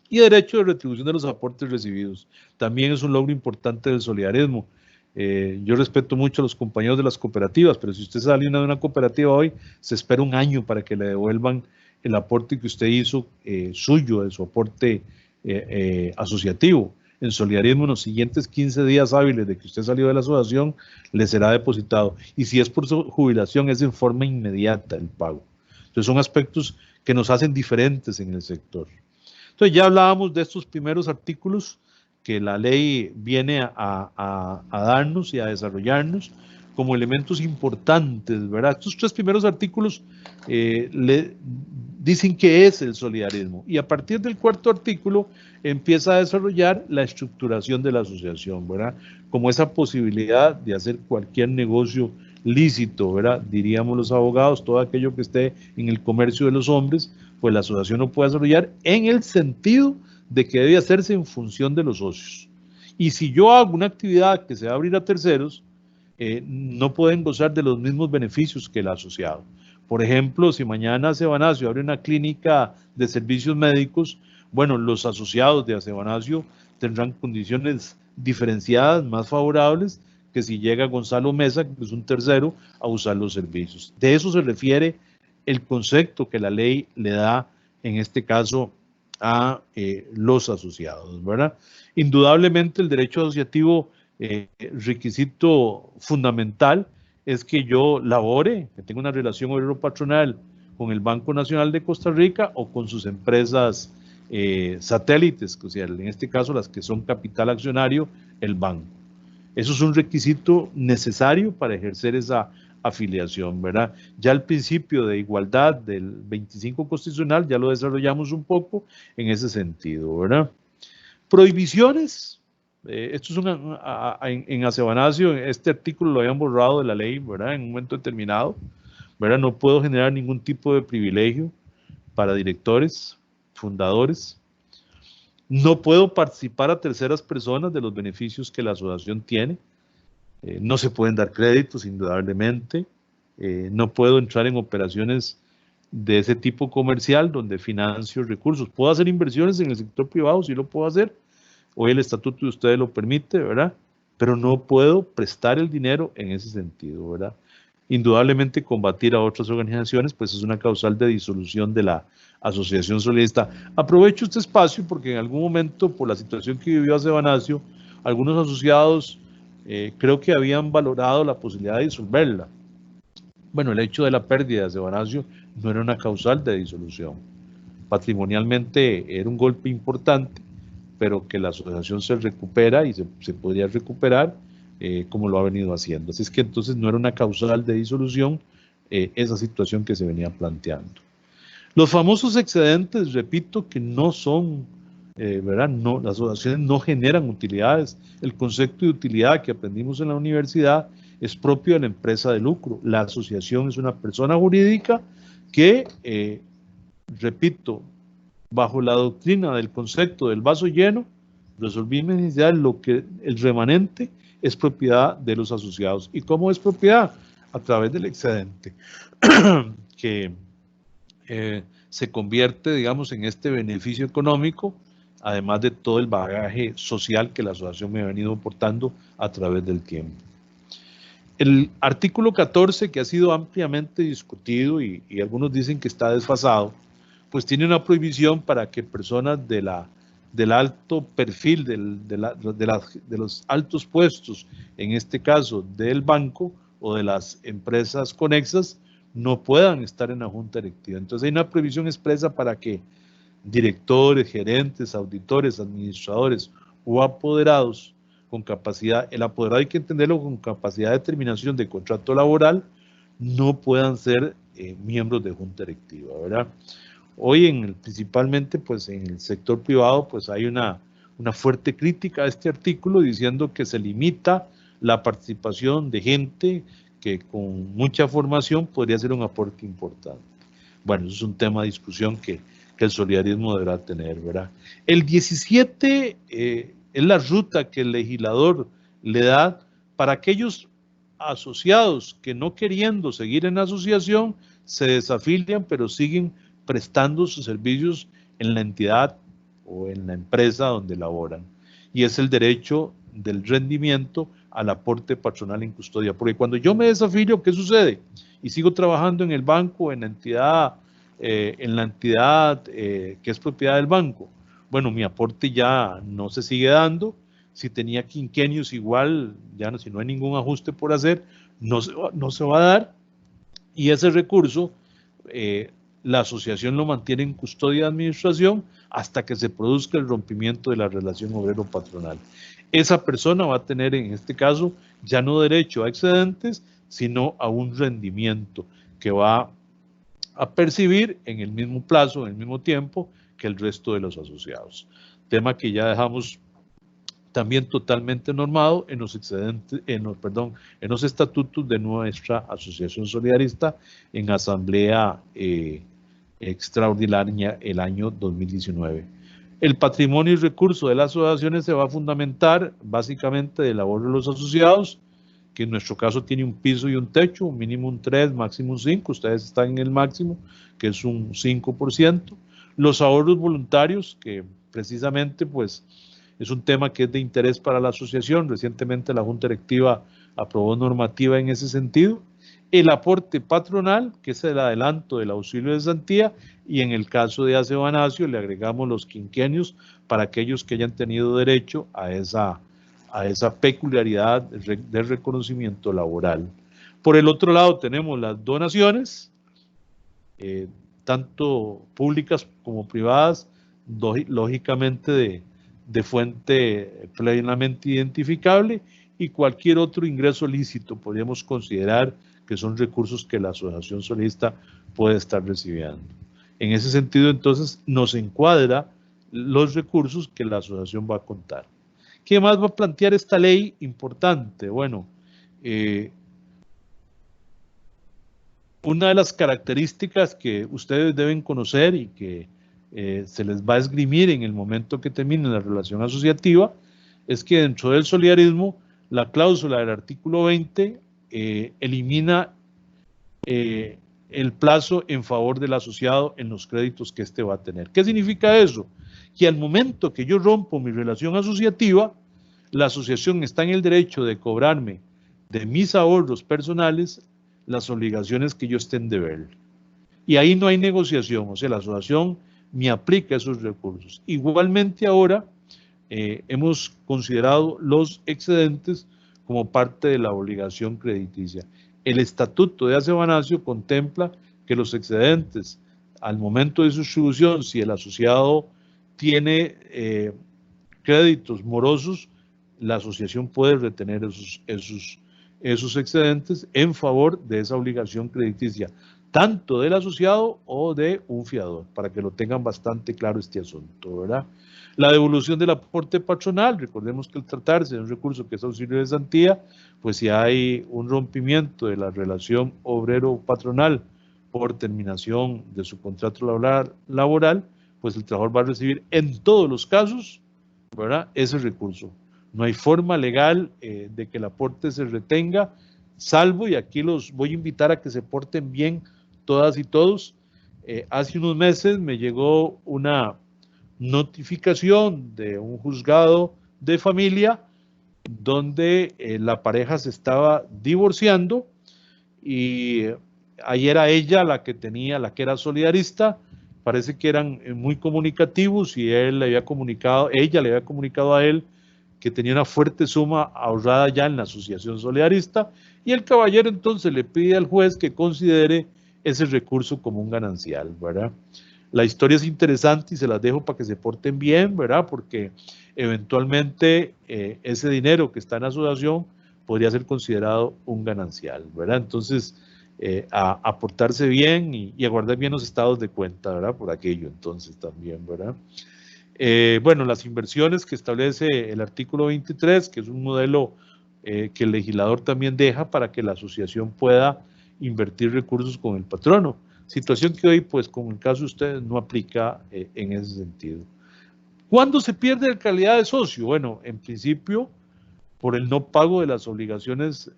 Y derecho de retribución de los aportes recibidos. También es un logro importante del solidarismo. Yo respeto mucho a los compañeros de las cooperativas, pero si usted sale de una cooperativa hoy, se espera un año para que le devuelvan el aporte que usted hizo suyo, de su aporte asociativo. En solidarismo, en los siguientes 15 días hábiles de que usted salió de la asociación, le será depositado. Y si es por su jubilación, es en forma inmediata el pago. Entonces son aspectos que nos hacen diferentes en el sector. Entonces ya hablábamos de estos primeros artículos que la ley viene a darnos y a desarrollarnos como elementos importantes, ¿verdad? Estos 3 primeros artículos le dicen qué es el solidarismo, y a partir del 4º artículo empieza a desarrollar la estructuración de la asociación, ¿verdad? Como esa posibilidad de hacer cualquier negocio lícito, ¿verdad? Diríamos los abogados, todo aquello que esté en el comercio de los hombres, pues la asociación lo puede desarrollar en el sentido de que debe hacerse en función de los socios. Y si yo hago una actividad que se va a abrir a terceros, no pueden gozar de los mismos beneficios que el asociado. Por ejemplo, si mañana ACE Banasio abre una clínica de servicios médicos, bueno, los asociados de ACE Banasio tendrán condiciones diferenciadas, más favorables, que si llega Gonzalo Mesa, que es un tercero, a usar los servicios. De eso se refiere el concepto que la ley le da, en este caso, a los asociados, ¿verdad? Indudablemente el derecho asociativo, requisito fundamental es que yo labore, que tenga una relación obrero-patronal con el Banco Nacional de Costa Rica o con sus empresas satélites, o sea, en este caso las que son capital accionario, el banco. Eso es un requisito necesario para ejercer esa afiliación, ¿verdad? Ya el principio de igualdad del 25 constitucional ya lo desarrollamos un poco en ese sentido, ¿verdad? Prohibiciones. Esto es en ACE Banasio, este artículo lo habían borrado de la ley, ¿verdad? En un momento determinado, ¿verdad? No puedo generar ningún tipo de privilegio para directores, fundadores. No puedo participar a terceras personas de los beneficios que la asociación tiene. No se pueden dar créditos, indudablemente. no puedo entrar en operaciones de ese tipo comercial donde financio recursos. Puedo hacer inversiones en el sector privado, sí lo puedo hacer. Hoy el estatuto de ustedes lo permite, ¿verdad? Pero no puedo prestar el dinero en ese sentido, ¿verdad? Indudablemente combatir a otras organizaciones, pues es una causal de disolución de la asociación solidarista. Aprovecho este espacio porque en algún momento, por la situación que vivió Acebanacio, algunos asociados creo que habían valorado la posibilidad de disolverla. Bueno, el hecho de la pérdida de Acebanacio no era una causal de disolución. Patrimonialmente era un golpe importante, pero que la asociación se recupera y se podría recuperar como lo ha venido haciendo. Así es que entonces no era una causal de disolución esa situación que se venía planteando. Los famosos excedentes, repito, que no son, ¿verdad? No, las asociaciones no generan utilidades. El concepto de utilidad que aprendimos en la universidad es propio de la empresa de lucro. La asociación es una persona jurídica que, repito, bajo la doctrina del concepto del vaso lleno, resolví mi necesidad, lo que el remanente es propiedad de los asociados. ¿Y cómo es propiedad? A través del excedente, que se convierte, digamos, en este beneficio económico, además de todo el bagaje social que la asociación me ha venido aportando a través del tiempo. El artículo 14, que ha sido ampliamente discutido y algunos dicen que está desfasado, pues tiene una prohibición para que personas del alto perfil, de los altos puestos, en este caso del banco o de las empresas conexas, no puedan estar en la junta directiva. Entonces hay una prohibición expresa para que directores, gerentes, auditores, administradores o apoderados con capacidad, el apoderado hay que entenderlo con capacidad de determinación de contrato laboral, no puedan ser miembros de junta directiva, ¿verdad? Hoy principalmente pues en el sector privado pues hay una fuerte crítica a este artículo diciendo que se limita la participación de gente que con mucha formación podría ser un aporte importante. Bueno, eso es un tema de discusión que el solidarismo deberá tener, ¿verdad? El 17 es la ruta que el legislador le da para aquellos asociados que no queriendo seguir en la asociación se desafilian pero siguen prestando sus servicios en la entidad o en la empresa donde laboran. Y es el derecho del rendimiento al aporte patronal en custodia. Porque cuando yo me desafilio, ¿qué sucede? Y sigo trabajando en el banco, en la entidad que es propiedad del banco. Bueno, mi aporte ya no se sigue dando. Si tenía quinquenios igual, ya no, si no hay ningún ajuste por hacer, no se va a dar. Y ese recurso, la asociación lo mantiene en custodia de administración hasta que se produzca el rompimiento de la relación obrero-patronal. Esa persona va a tener, en este caso, ya no derecho a excedentes, sino a un rendimiento que va a percibir en el mismo plazo, en el mismo tiempo que el resto de los asociados. Tema que ya dejamos también totalmente normado en los excedentes, en los estatutos de nuestra asociación solidarista en asamblea extraordinaria el año 2019. El patrimonio y recurso de las asociaciones se va a fundamentar básicamente del ahorro de los asociados, que en nuestro caso tiene un piso y un techo, un mínimo un 3, máximo un 5, ustedes están en el máximo, que es un 5%. Los ahorros voluntarios, que precisamente pues es un tema que es de interés para la asociación, recientemente la Junta Directiva aprobó normativa en ese sentido. El aporte patronal, que es el adelanto del auxilio de cesantía, y en el caso de Acebanacio le agregamos los quinquenios para aquellos que hayan tenido derecho a esa peculiaridad del reconocimiento laboral. Por el otro lado tenemos las donaciones, tanto públicas como privadas, lógicamente de fuente plenamente identificable, y cualquier otro ingreso lícito podríamos considerar que son recursos que la asociación solidarista puede estar recibiendo. En ese sentido, entonces, nos encuadra los recursos que la asociación va a contar. ¿Qué más va a plantear esta ley importante? Bueno, una de las características que ustedes deben conocer y que se les va a esgrimir en el momento que termine la relación asociativa es que dentro del solidarismo la cláusula del artículo 20 elimina el plazo en favor del asociado en los créditos que éste va a tener. ¿Qué significa eso? Que al momento que yo rompo mi relación asociativa, la asociación está en el derecho de cobrarme de mis ahorros personales las obligaciones que yo esté en deber. Y ahí no hay negociación, o sea, la asociación me aplica esos recursos. Igualmente ahora hemos considerado los excedentes como parte de la obligación crediticia. El estatuto de Acebanacio contempla que los excedentes al momento de su distribución, si el asociado tiene créditos morosos, la asociación puede retener esos excedentes en favor de esa obligación crediticia, tanto del asociado o de un fiador, para que lo tengan bastante claro este asunto, ¿verdad? La devolución del aporte patronal, recordemos que al tratarse de un recurso que es auxilio de cesantía, pues si hay un rompimiento de la relación obrero-patronal por terminación de su contrato laboral, pues el trabajador va a recibir en todos los casos, ¿verdad?, ese recurso. No hay forma legal de que el aporte se retenga, salvo, y aquí los voy a invitar a que se porten bien todas y todos. Hace unos meses me llegó una notificación de un juzgado de familia donde la pareja se estaba divorciando y ahí era ella la que era solidarista. Parece que eran muy comunicativos y ella le había comunicado a él que tenía una fuerte suma ahorrada ya en la asociación solidarista, y el caballero entonces le pide al juez que considere ese recurso como un ganancial, ¿verdad? La historia es interesante y se las dejo para que se porten bien, ¿verdad? Porque eventualmente ese dinero que está en la asociación podría ser considerado un ganancial, ¿verdad? Entonces, a portarse bien y a guardar bien los estados de cuenta, ¿verdad? Por aquello entonces también, ¿verdad? Bueno, las inversiones que establece el artículo 23, que es un modelo que el legislador también deja para que la asociación pueda invertir recursos con el patrono. Situación que hoy, pues, con el caso de ustedes, no aplica en ese sentido. ¿Cuándo se pierde la calidad de socio? Bueno, en principio, por el no pago de las obligaciones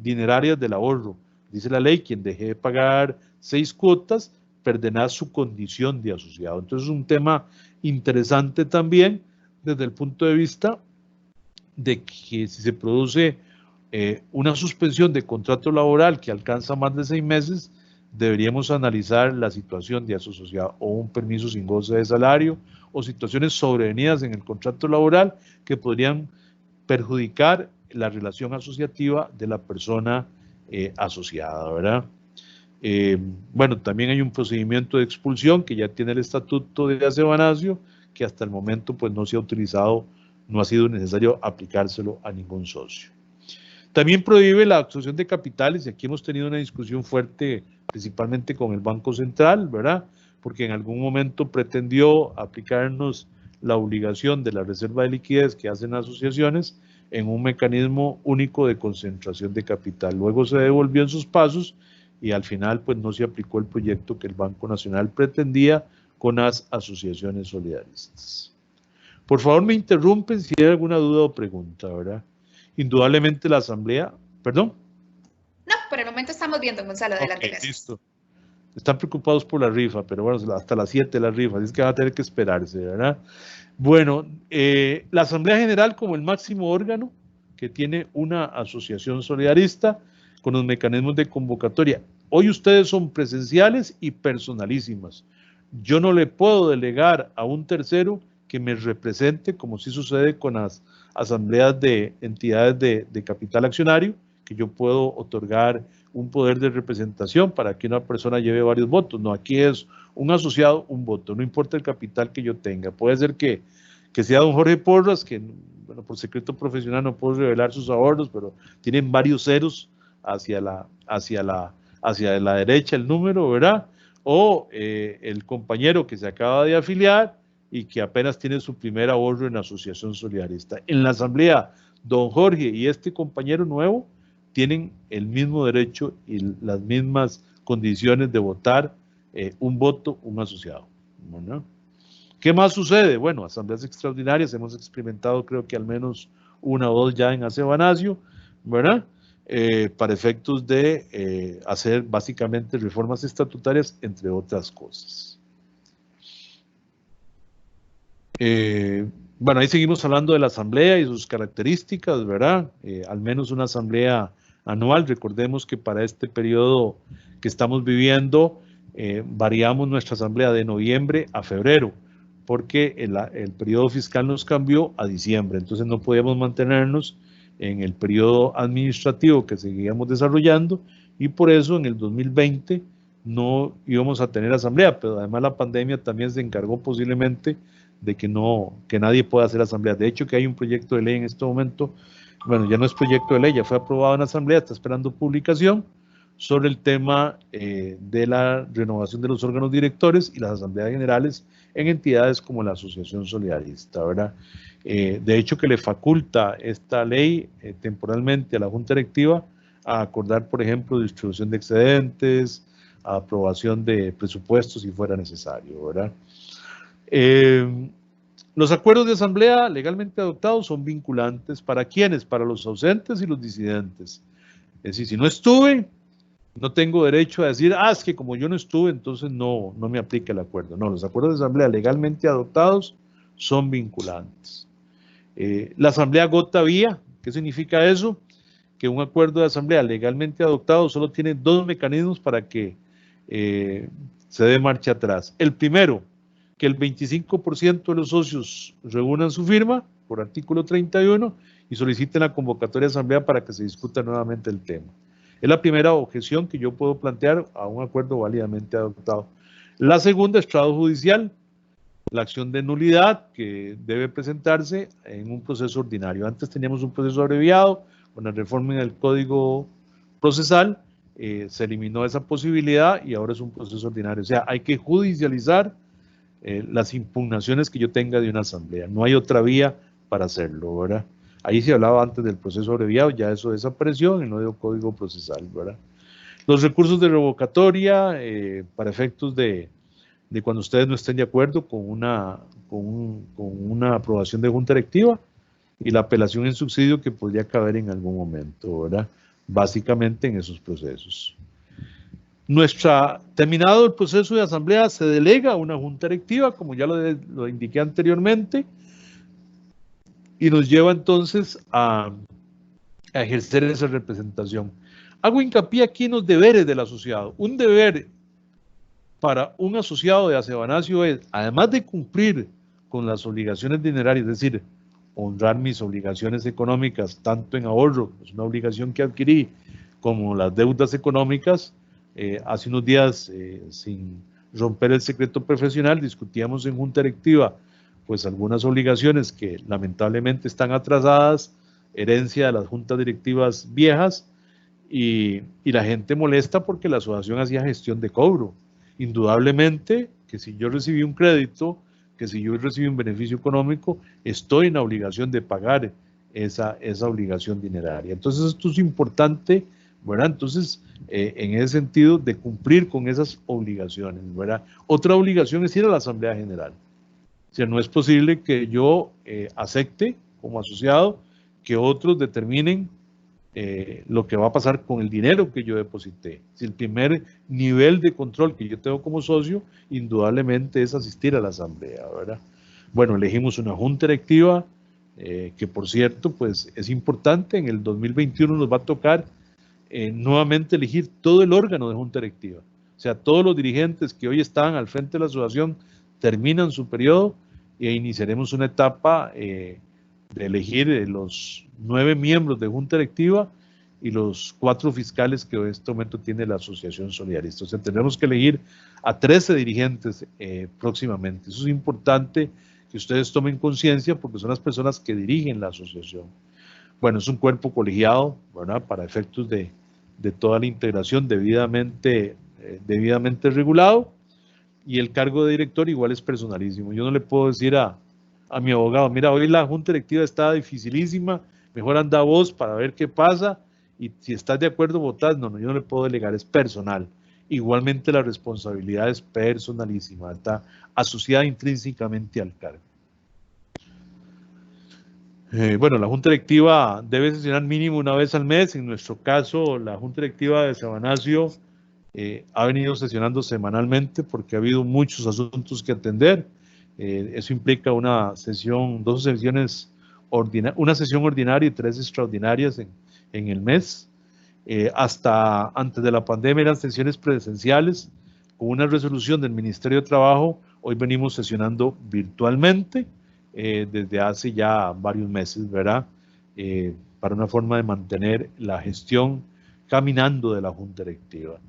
dinerarias del ahorro. Dice la ley, quien deje de pagar 6 cuotas, perderá su condición de asociado. Entonces, es un tema interesante también desde el punto de vista de que si se produce una suspensión de contrato laboral que alcanza más de 6 meses, deberíamos analizar la situación de asociado o un permiso sin goce de salario o situaciones sobrevenidas en el contrato laboral que podrían perjudicar la relación asociativa de la persona asociada, ¿verdad? Bueno, también hay un procedimiento de expulsión que ya tiene el estatuto de Acebanacio, que hasta el momento pues no se ha utilizado, no ha sido necesario aplicárselo a ningún socio. También prohíbe la absorción de capitales, y aquí hemos tenido una discusión fuerte principalmente con el Banco Central, ¿verdad? Porque en algún momento pretendió aplicarnos la obligación de la reserva de liquidez que hacen las asociaciones en un mecanismo único de concentración de capital. Luego se devolvió en sus pasos y al final pues no se aplicó el proyecto que el Banco Nacional pretendía con las asociaciones solidaristas. Por favor, me interrumpen si hay alguna duda o pregunta, ¿verdad? Indudablemente la asamblea, ¿perdón? No, por el momento estamos viendo, Gonzalo, adelante. Okay, listo. Están preocupados por la rifa, pero bueno, hasta las 7 la rifa, así es que van a tener que esperarse, ¿verdad? Bueno, la Asamblea General como el máximo órgano que tiene una asociación solidarista con los mecanismos de convocatoria. Hoy ustedes son presenciales y personalísimas. Yo no le puedo delegar a un tercero que me represente, como sí sucede con las asambleas de entidades de capital accionario, que yo puedo otorgar un poder de representación para que una persona lleve varios votos. No, aquí es un asociado, un voto, no importa el capital que yo tenga. Puede ser que sea don Jorge Porras, que bueno, por secreto profesional no puedo revelar sus ahorros, pero tienen varios ceros hacia la derecha el número, ¿verdad? O el compañero que se acaba de afiliar y que apenas tiene su primer ahorro en la asociación solidarista. En la asamblea, don Jorge y este compañero nuevo tienen el mismo derecho y las mismas condiciones de votar un voto, un asociado, ¿no? ¿Qué más sucede? Bueno, asambleas extraordinarias, hemos experimentado creo que al menos una o dos ya en Acebanacio, ¿verdad? para efectos de hacer básicamente reformas estatutarias, entre otras cosas. Bueno, ahí seguimos hablando de la asamblea y sus características, ¿verdad? Al menos una asamblea anual. Recordemos que para este periodo que estamos viviendo, variamos nuestra asamblea de noviembre a febrero, porque el periodo fiscal nos cambió a diciembre, entonces no podíamos mantenernos en el periodo administrativo que seguíamos desarrollando, y por eso en el 2020 no íbamos a tener asamblea, pero además la pandemia también se encargó posiblemente de que nadie pueda hacer asamblea. De hecho, que hay un proyecto de ley en este momento, bueno, ya no es proyecto de ley, ya fue aprobado en asamblea, está esperando publicación, sobre el tema de la renovación de los órganos directores y las asambleas generales en entidades como la Asociación Solidarista, ¿verdad? De hecho, que le faculta esta ley temporalmente a la Junta Directiva a acordar, por ejemplo, distribución de excedentes, aprobación de presupuestos si fuera necesario, ¿verdad? Los acuerdos de asamblea legalmente adoptados son vinculantes ¿para quiénes? Para los ausentes y los disidentes. Es decir, si no estuve, no tengo derecho a decir, es que como yo no estuve, entonces no me aplica el acuerdo. No, los acuerdos de asamblea legalmente adoptados son vinculantes. La asamblea gota vía, ¿qué significa eso? Que un acuerdo de asamblea legalmente adoptado solo tiene dos mecanismos para que se dé marcha atrás. El primero, que el 25% de los socios reúnan su firma por artículo 31 y soliciten la convocatoria de asamblea para que se discuta nuevamente el tema. Es la primera objeción que yo puedo plantear a un acuerdo válidamente adoptado. La segunda es estrado judicial, la acción de nulidad que debe presentarse en un proceso ordinario. Antes teníamos un proceso abreviado, con la reforma en el Código Procesal, se eliminó esa posibilidad y ahora es un proceso ordinario. O sea, hay que judicializar las impugnaciones que yo tenga de una asamblea. No hay otra vía para hacerlo, ¿verdad? Ahí se hablaba antes del proceso abreviado, ya eso desapareció en el nuevo Código Procesal, ¿verdad? Los recursos de revocatoria para efectos de cuando ustedes no estén de acuerdo con una aprobación de junta directiva, y la apelación en subsidio que podría caber en algún momento, ¿verdad? Básicamente en esos procesos. Terminado el proceso de asamblea, se delega a una junta directiva, como ya lo indiqué anteriormente, y nos lleva entonces a ejercer esa representación. Hago hincapié aquí en los deberes del asociado. Un deber para un asociado de Acebanacio es, además de cumplir con las obligaciones dinerarias, es decir, honrar mis obligaciones económicas, tanto en ahorro, es una obligación que adquirí, como las deudas económicas. Hace unos días, sin romper el secreto profesional, discutíamos en junta directiva pues algunas obligaciones que lamentablemente están atrasadas, herencia de las juntas directivas viejas, y la gente molesta porque la asociación hacía gestión de cobro. Indudablemente que si yo recibí un crédito, que si yo recibí un beneficio económico, estoy en la obligación de pagar esa obligación dineraria. Entonces esto es importante, ¿verdad? Entonces, en ese sentido, de cumplir con esas obligaciones, ¿verdad? Otra obligación es ir a la Asamblea General. O sea, no es posible que yo acepte como asociado que otros determinen lo que va a pasar con el dinero que yo deposité. Si el primer nivel de control que yo tengo como socio, indudablemente es asistir a la asamblea, ¿verdad? Bueno, elegimos una junta directiva, que por cierto, pues es importante, en el 2021 nos va a tocar nuevamente elegir todo el órgano de junta directiva. O sea, todos los dirigentes que hoy están al frente de la asociación terminan su periodo e iniciaremos una etapa de elegir los 9 miembros de junta directiva y los 4 fiscales que en este momento tiene la Asociación Solidarista. O sea, tendremos que elegir a 13 dirigentes próximamente. Eso es importante que ustedes tomen conciencia porque son las personas que dirigen la asociación. Bueno, es un cuerpo colegiado, ¿verdad? Para efectos de toda la integración debidamente regulado, y el cargo de director igual es personalísimo. Yo no le puedo decir a mi abogado, mira, hoy la junta directiva está dificilísima, mejor anda vos para ver qué pasa, y si estás de acuerdo votás. No, yo no le puedo delegar, es personal. Igualmente la responsabilidad es personalísima, está asociada intrínsecamente al cargo. Bueno, la Junta Directiva debe sesionar mínimo una vez al mes. En nuestro caso, la Junta Directiva de Sabanacio ha venido sesionando semanalmente porque ha habido muchos asuntos que atender. Eso implica una sesión, dos sesiones, una sesión ordinaria y 3 extraordinarias en el mes. Hasta antes de la pandemia eran sesiones presenciales con una resolución del Ministerio de Trabajo. Hoy venimos sesionando virtualmente desde hace ya varios meses, ¿verdad? Para una forma de mantener la gestión caminando de la Junta Directiva.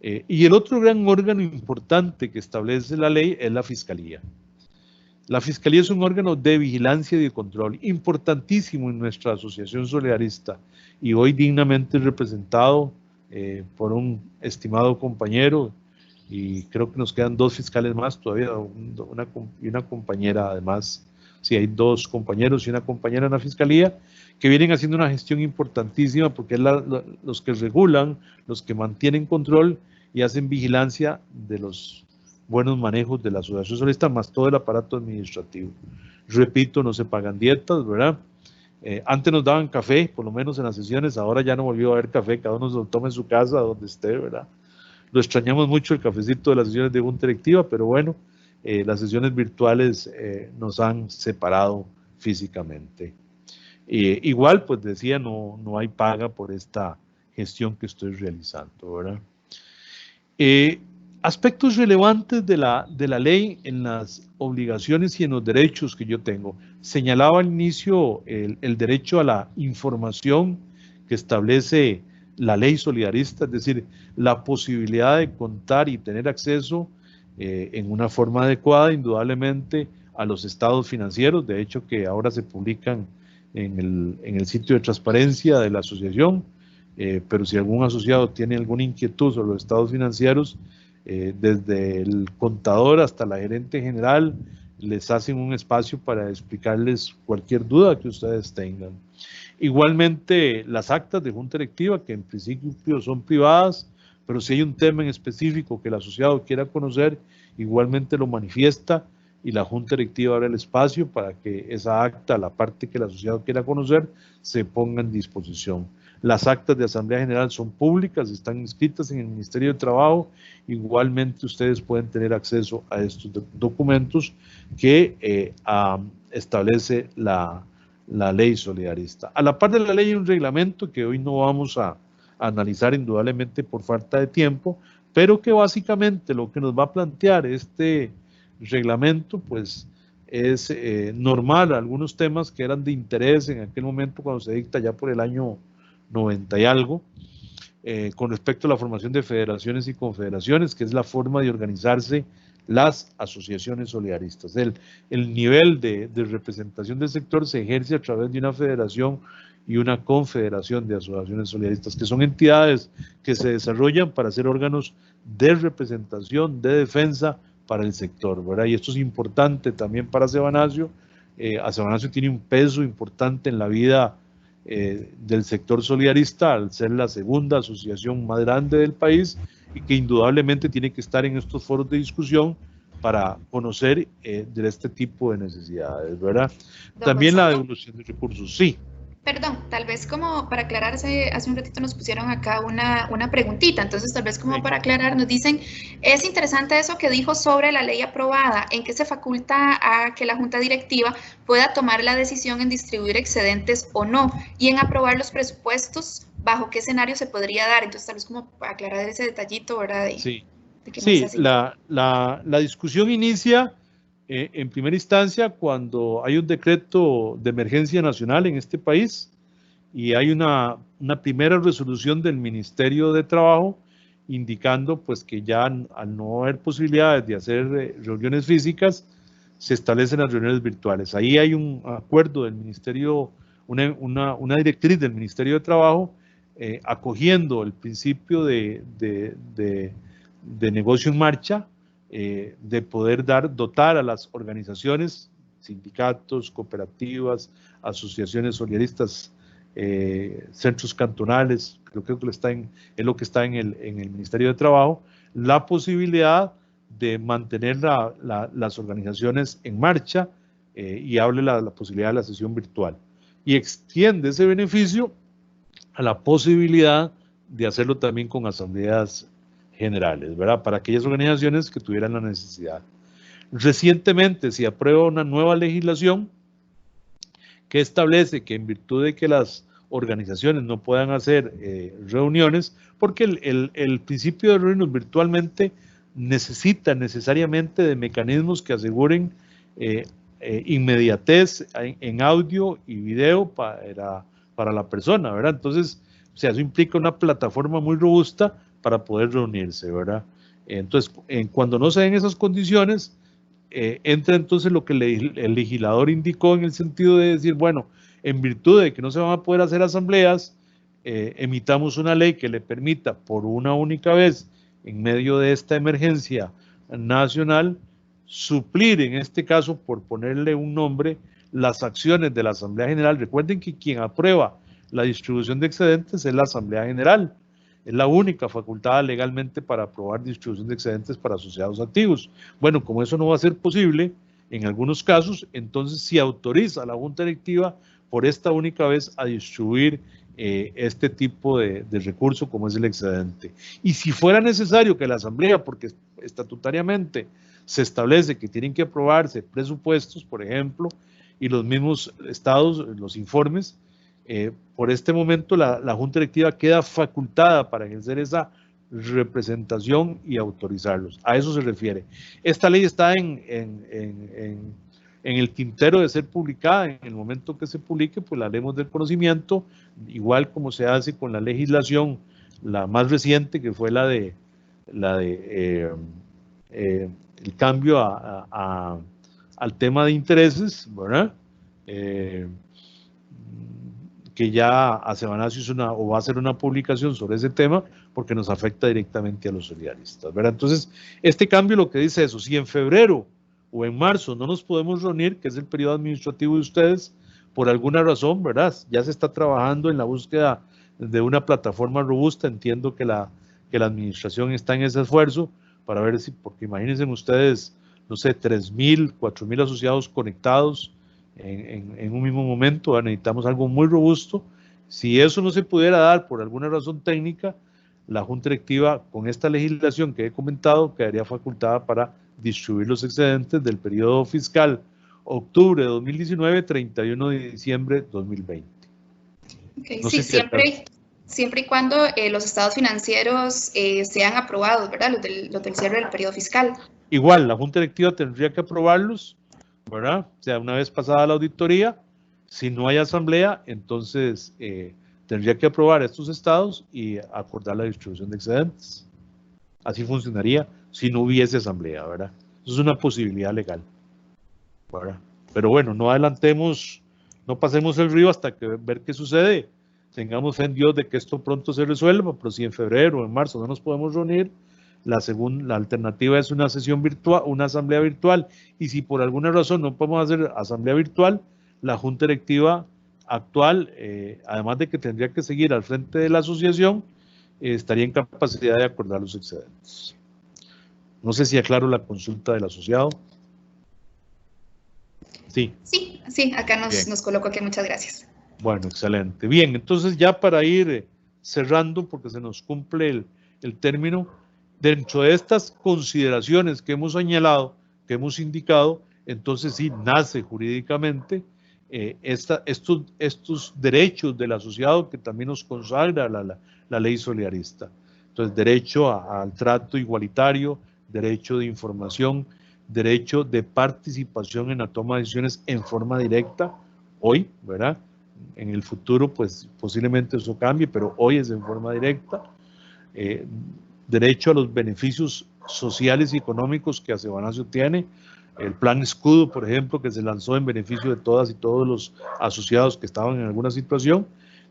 Y el otro gran órgano importante que establece la ley es la Fiscalía. La Fiscalía es un órgano de vigilancia y de control importantísimo en nuestra asociación solidarista y hoy dignamente representado por un estimado compañero, y creo que nos quedan 2 fiscales más todavía, una compañera además. Sí, hay 2 compañeros y una compañera en la Fiscalía que vienen haciendo una gestión importantísima porque es los que regulan, los que mantienen control y hacen vigilancia de los buenos manejos de la asociación solidarista, más todo el aparato administrativo. Repito, no se pagan dietas, ¿verdad? Antes nos daban café, por lo menos en las sesiones, ahora ya no volvió a haber café, cada uno se lo toma en su casa, donde esté, ¿verdad? Lo extrañamos mucho el cafecito de las sesiones de Junta Directiva, pero bueno, las sesiones virtuales nos han separado físicamente. Igual, pues decía, no hay paga por esta gestión que estoy realizando, ¿verdad? Aspectos relevantes de la ley en las obligaciones y en los derechos que yo tengo. Señalaba al inicio el derecho a la información que establece la ley solidarista, es decir, la posibilidad de contar y tener acceso en una forma adecuada, indudablemente, a los estados financieros, de hecho que ahora se publican en el sitio de transparencia de la asociación, pero si algún asociado tiene alguna inquietud sobre los estados financieros, desde el contador hasta la gerente general, les hacen un espacio para explicarles cualquier duda que ustedes tengan. Igualmente, las actas de Junta Directiva, que en principio son privadas, pero si hay un tema en específico que el asociado quiera conocer, igualmente lo manifiesta y la Junta Directiva abre el espacio para que esa acta, la parte que el asociado quiera conocer, se ponga en disposición. Las actas de Asamblea General son públicas, están inscritas en el Ministerio de Trabajo. Igualmente ustedes pueden tener acceso a estos documentos que establece la ley solidarista. A la par de la ley hay un reglamento que hoy no vamos a analizar indudablemente por falta de tiempo, pero que básicamente lo que nos va a plantear este reglamento pues es normal, algunos temas que eran de interés en aquel momento cuando se dicta ya por el año 90 y algo, con respecto a la formación de federaciones y confederaciones, que es la forma de organizarse las asociaciones solidaristas. El nivel de representación del sector se ejerce a través de una federación y una confederación de asociaciones solidaristas, que son entidades que se desarrollan para ser órganos de representación, de defensa para el sector, ¿verdad? Y esto es importante también para Sabanacio. Sabanacio tiene un peso importante en la vida del sector solidarista, al ser la segunda asociación más grande del país y que indudablemente tiene que estar en estos foros de discusión para conocer de este tipo de necesidades, ¿verdad? También la devolución de recursos, sí. Perdón, tal vez como para aclararse, hace un ratito nos pusieron acá una preguntita, entonces tal vez como sí, para aclarar, nos dicen, es interesante eso que dijo sobre la ley aprobada, en que se faculta a que la Junta Directiva pueda tomar la decisión en distribuir excedentes o no, y en aprobar los presupuestos, bajo qué escenario se podría dar, entonces tal vez como para aclarar ese detallito, ¿verdad? Sí, sí, la discusión inicia en primera instancia cuando hay un decreto de emergencia nacional en este país y hay una primera resolución del Ministerio de Trabajo indicando pues que ya al no haber posibilidades de hacer reuniones físicas, se establecen las reuniones virtuales. Ahí hay un acuerdo del Ministerio, una directriz del Ministerio de Trabajo acogiendo el principio de negocio en marcha, de poder dotar a las organizaciones, sindicatos, cooperativas, asociaciones solidaristas, centros cantonales, creo que es lo que está en el Ministerio de Trabajo, la posibilidad de mantener las organizaciones en marcha y hable la posibilidad de la sesión virtual. y extiende ese beneficio a la posibilidad de hacerlo también con asambleas generales, ¿verdad? Para aquellas organizaciones que tuvieran la necesidad. Recientemente se aprueba una nueva legislación que establece que en virtud de que las organizaciones no puedan hacer reuniones, porque el principio de reunirnos virtualmente necesita necesariamente de mecanismos que aseguren inmediatez en audio y video para la persona, ¿verdad? Entonces, o sea, eso implica una plataforma muy robusta para poder reunirse, ¿verdad? Entonces, cuando no se den esas condiciones, entra entonces lo que el legislador indicó en el sentido de decir, bueno, en virtud de que no se van a poder hacer asambleas, emitamos una ley que le permita por una única vez, en medio de esta emergencia nacional, suplir, en este caso, por ponerle un nombre, las acciones de la Asamblea General. Recuerden que quien aprueba la distribución de excedentes es la Asamblea General. Es la única facultada legalmente para aprobar distribución de excedentes para asociados activos. Bueno, como eso no va a ser posible, en algunos casos, entonces se autoriza a la Junta Directiva por esta única vez a distribuir este tipo de recurso como es el excedente. Y si fuera necesario que la Asamblea, porque estatutariamente se establece que tienen que aprobarse presupuestos, por ejemplo, y los mismos estados, los informes, por este momento la Junta Directiva queda facultada para ejercer esa representación y autorizarlos. A eso se refiere. Esta ley está en el tintero de ser publicada. En el momento que se publique, pues la haremos del conocimiento, igual como se hace con la legislación, la más reciente, que fue el cambio al tema de intereses, ¿verdad? Que ya Acebanasio va a hacer una publicación sobre ese tema porque nos afecta directamente a los solidaristas, ¿verdad? Entonces, este cambio lo que dice eso, si en febrero o en marzo no nos podemos reunir, que es el periodo administrativo de ustedes, por alguna razón, ¿verdad? Ya se está trabajando en la búsqueda de una plataforma robusta. Entiendo que la administración está en ese esfuerzo para ver si, porque imagínense ustedes, no sé, 3,000, 4,000 asociados conectados en un mismo momento, ¿verdad? Necesitamos algo muy robusto. Si eso no se pudiera dar por alguna razón técnica, la Junta Directiva, con esta legislación que he comentado, quedaría facultada para distribuir los excedentes del periodo fiscal octubre de 2019, 31 de diciembre de 2020. Okay, no sí, siempre y cuando los estados financieros sean aprobados, ¿verdad? Los del cierre del periodo fiscal. Igual, la Junta Directiva tendría que aprobarlos, ¿verdad? O sea, una vez pasada la auditoría, si no hay asamblea, entonces tendría que aprobar estos estados y acordar la distribución de excedentes. Así funcionaría si no hubiese asamblea, ¿verdad? Eso es una posibilidad legal, ¿verdad? Pero bueno, no adelantemos, no pasemos el río hasta ver qué sucede. Tengamos fe en Dios de que esto pronto se resuelva, pero si en febrero o en marzo no nos podemos reunir, la alternativa es una sesión virtual, una asamblea virtual, y si por alguna razón no podemos hacer asamblea virtual, la Junta Directiva actual, además de que tendría que seguir al frente de la asociación, estaría en capacidad de acordar los excedentes. No sé si aclaro la consulta del asociado. Sí. Sí, acá nos coloco aquí, muchas gracias. Bueno, excelente. Bien, entonces ya para ir cerrando, porque se nos cumple el término, dentro de estas consideraciones que hemos señalado, que hemos indicado, entonces sí nace jurídicamente estos derechos del asociado que también nos consagra la ley solidarista. Entonces, derecho al trato igualitario, derecho de información, derecho de participación en la toma de decisiones en forma directa, hoy, ¿verdad? En el futuro, pues posiblemente eso cambie, pero hoy es en forma directa. Derecho a los beneficios sociales y económicos que Acebanasio tiene. El plan escudo, por ejemplo, que se lanzó en beneficio de todas y todos los asociados que estaban en alguna situación,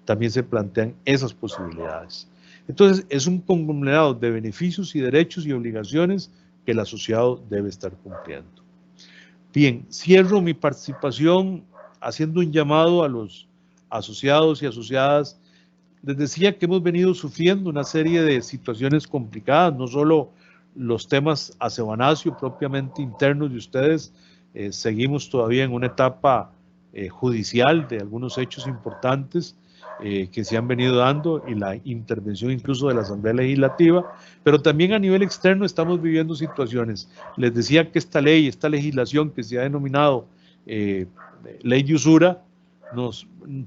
también se plantean esas posibilidades. Entonces, es un conglomerado de beneficios y derechos y obligaciones que el asociado debe estar cumpliendo. Bien, cierro mi participación haciendo un llamado a los asociados y asociadas. Les decía que hemos venido sufriendo una serie de situaciones complicadas, no solo los temas Acebanasio propiamente internos de ustedes, seguimos todavía en una etapa judicial de algunos hechos importantes que se han venido dando y la intervención incluso de la Asamblea Legislativa, pero también a nivel externo estamos viviendo situaciones. Les decía que esta ley, esta legislación que se ha denominado ley de usura,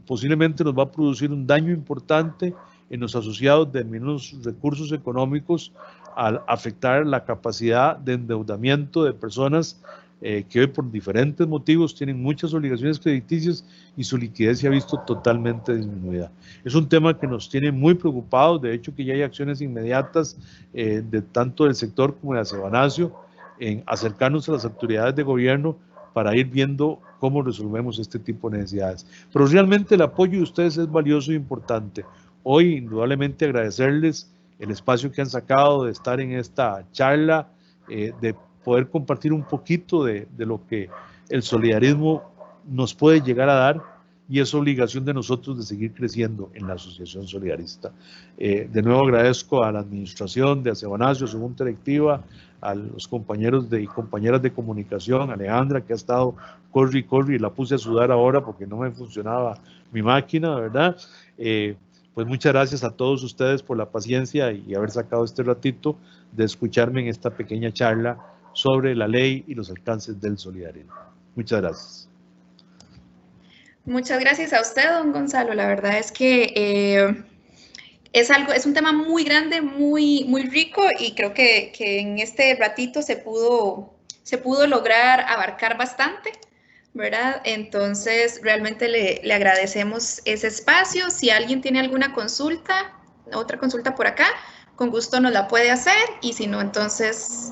posiblemente nos va a producir un daño importante en los asociados de menos recursos económicos al afectar la capacidad de endeudamiento de personas que hoy por diferentes motivos tienen muchas obligaciones crediticias y su liquidez se ha visto totalmente disminuida. Es un tema que nos tiene muy preocupados, de hecho que ya hay acciones inmediatas de tanto del sector como de Acebanacio en acercarnos a las autoridades de gobierno para ir viendo cómo resolvemos este tipo de necesidades. Pero realmente el apoyo de ustedes es valioso e importante. Hoy, indudablemente, agradecerles el espacio que han sacado de estar en esta charla, de poder compartir un poquito de lo que el solidarismo nos puede llegar a dar y es obligación de nosotros de seguir creciendo en la Asociación Solidarista. De nuevo agradezco a la administración de Acebanacio, a su junta directiva, a los compañeros y compañeras de comunicación, Alejandra, que ha estado corre y corre y la puse a sudar ahora porque no me funcionaba mi máquina, ¿verdad? Pues muchas gracias a todos ustedes por la paciencia y haber sacado este ratito de escucharme en esta pequeña charla sobre la ley y los alcances del solidarismo. Muchas gracias. Muchas gracias a usted, don Gonzalo. La verdad es que es un tema muy grande, muy rico y creo que en este ratito se pudo lograr abarcar bastante, ¿verdad? Entonces, realmente le agradecemos ese espacio. Si alguien tiene alguna consulta, otra consulta por acá, con gusto nos la puede hacer y si no, entonces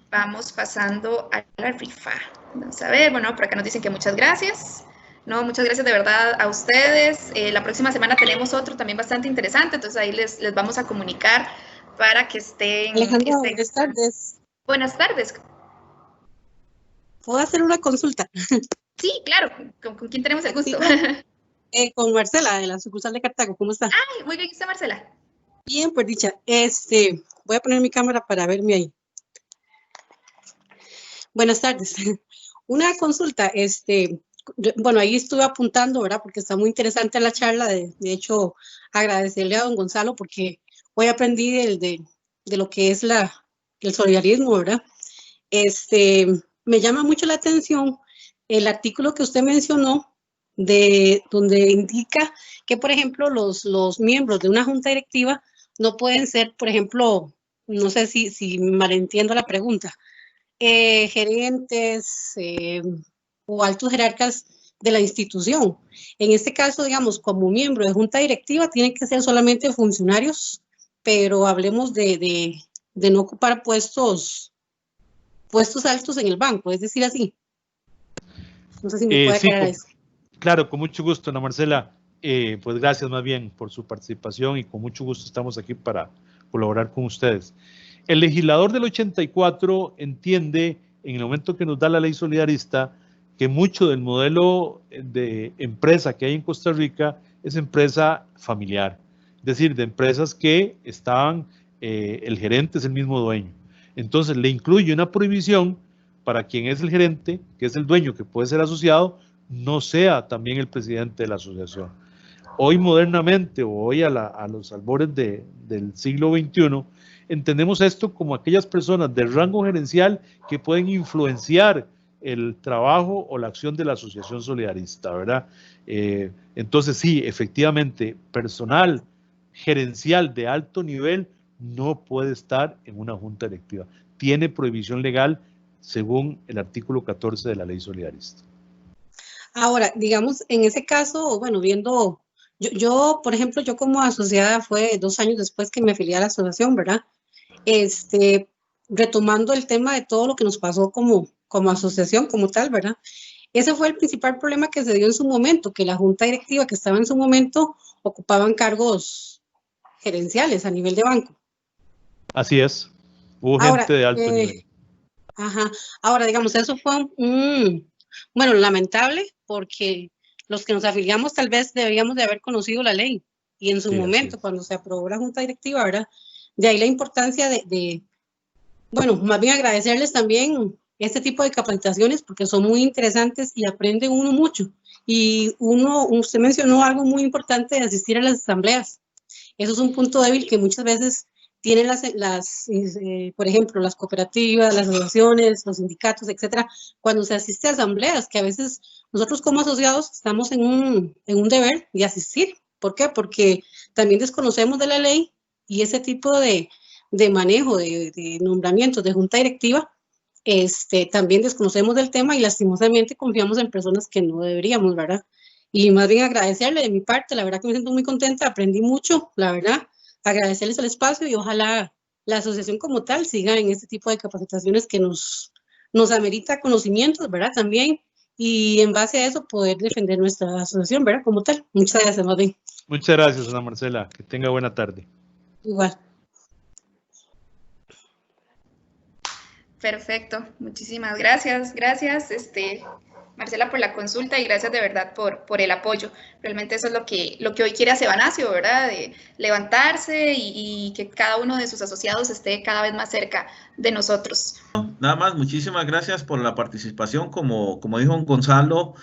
vamos pasando a la rifa. Vamos a ver, bueno, por acá nos dicen que muchas gracias. No, muchas gracias de verdad a ustedes. La próxima semana tenemos otro también bastante interesante, entonces ahí les vamos a comunicar para que estén... Alejandra, buenas tardes. Buenas tardes. ¿Puedo hacer una consulta? Sí, claro. ¿Con quién tenemos el gusto? Sí, con Marcela, de la sucursal de Cartago. ¿Cómo está? Ay, muy bien, ¿está Marcela? Bien, pues dicha. Voy a poner mi cámara para verme ahí. Buenas tardes. Una consulta, bueno, ahí estuve apuntando, ¿verdad? Porque está muy interesante la charla. De hecho, agradecerle a don Gonzalo porque hoy aprendí de lo que es el solidarismo, ¿verdad? Me llama mucho la atención el artículo que usted mencionó, donde indica que, por ejemplo, los miembros de una junta directiva no pueden ser, por ejemplo, no sé si malentiendo la pregunta, gerentes o altos jerarcas de la institución. En este caso, digamos, como miembro de junta directiva, tienen que ser solamente funcionarios, pero hablemos de no ocupar puestos altos en el banco, es decir, así. No sé si me puede aclarar eso. Claro, con mucho gusto, Ana Marcela. Pues gracias más bien por su participación y con mucho gusto estamos aquí para colaborar con ustedes. El legislador del 84 entiende, en el momento que nos da la ley solidarista, que mucho del modelo de empresa que hay en Costa Rica es empresa familiar, es decir, de empresas que estaban, el gerente es el mismo dueño. Entonces le incluye una prohibición para quien es el gerente, que es el dueño, que puede ser asociado, no sea también el presidente de la asociación. Hoy modernamente, o hoy a los albores del siglo XXI, entendemos esto como aquellas personas de rango gerencial que pueden influenciar el trabajo o la acción de la asociación solidarista, ¿verdad? Entonces sí, efectivamente, personal gerencial de alto nivel no puede estar en una junta directiva. Tiene prohibición legal según el artículo 14 de la ley solidarista. Ahora, digamos, en ese caso, bueno, viendo, yo por ejemplo, yo como asociada fue 2 años después que me afilié a la asociación, ¿verdad? Retomando el tema de todo lo que nos pasó como asociación, como tal, ¿verdad? Ese fue el principal problema que se dio en su momento, que la junta directiva que estaba en su momento ocupaban cargos gerenciales a nivel de banco. Así es, hubo gente de alto nivel. Ajá, ahora digamos, eso fue bueno, lamentable, porque los que nos afiliamos tal vez deberíamos de haber conocido la ley, y en su momento, cuando se aprobó la junta directiva, ¿verdad? De ahí la importancia bueno, más bien agradecerles también este tipo de capacitaciones, porque son muy interesantes y aprende uno mucho. Y usted mencionó algo muy importante de asistir a las asambleas. Eso es un punto débil que muchas veces tienen por ejemplo, las cooperativas, las asociaciones, los sindicatos, etcétera, cuando se asiste a asambleas, que a veces nosotros como asociados estamos en un deber de asistir. ¿Por qué? Porque también desconocemos de la ley y ese tipo de manejo, de nombramientos de junta directiva, también desconocemos del tema y lastimosamente confiamos en personas que no deberíamos, ¿verdad? Y más bien agradecerle de mi parte, la verdad que me siento muy contenta, aprendí mucho, la verdad, agradecerles el espacio y ojalá la asociación como tal siga en este tipo de capacitaciones que nos amerita conocimientos, ¿verdad? También, y en base a eso poder defender nuestra asociación, ¿verdad? Como tal. Muchas gracias, más bien. Muchas gracias, Ana Marcela. Que tenga buena tarde. Igual. Perfecto, muchísimas gracias. Gracias, Marcela, por la consulta y gracias de verdad por el apoyo. Realmente eso es lo que hoy quiere Acebanacio, ¿verdad? De levantarse y que cada uno de sus asociados esté cada vez más cerca de nosotros. Nada más, muchísimas gracias por la participación. Como dijo Gonzalo,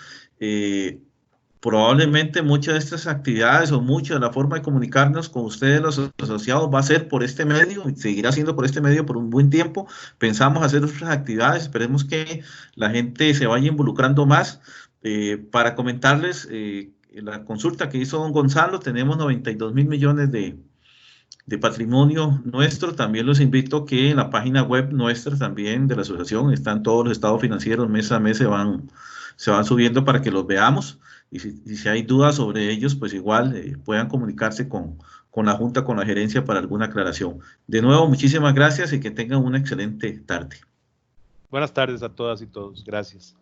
probablemente muchas de estas actividades o mucha de la forma de comunicarnos con ustedes los asociados va a ser por este medio y seguirá siendo por este medio por un buen tiempo. Pensamos hacer otras actividades, esperemos que la gente se vaya involucrando más. Para comentarles la consulta que hizo don Gonzalo, tenemos 92.000 millones de patrimonio nuestro. También los invito a que en la página web nuestra también de la asociación están todos los estados financieros, mes a mes se van subiendo para que los veamos. Y si hay dudas sobre ellos, pues igual puedan comunicarse con la Junta, con la gerencia para alguna aclaración. De nuevo, muchísimas gracias y que tengan una excelente tarde. Buenas tardes a todas y todos. Gracias.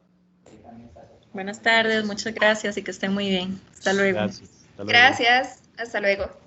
Buenas tardes, muchas gracias y que estén muy bien. Hasta luego. Gracias. Hasta luego. Gracias, hasta luego.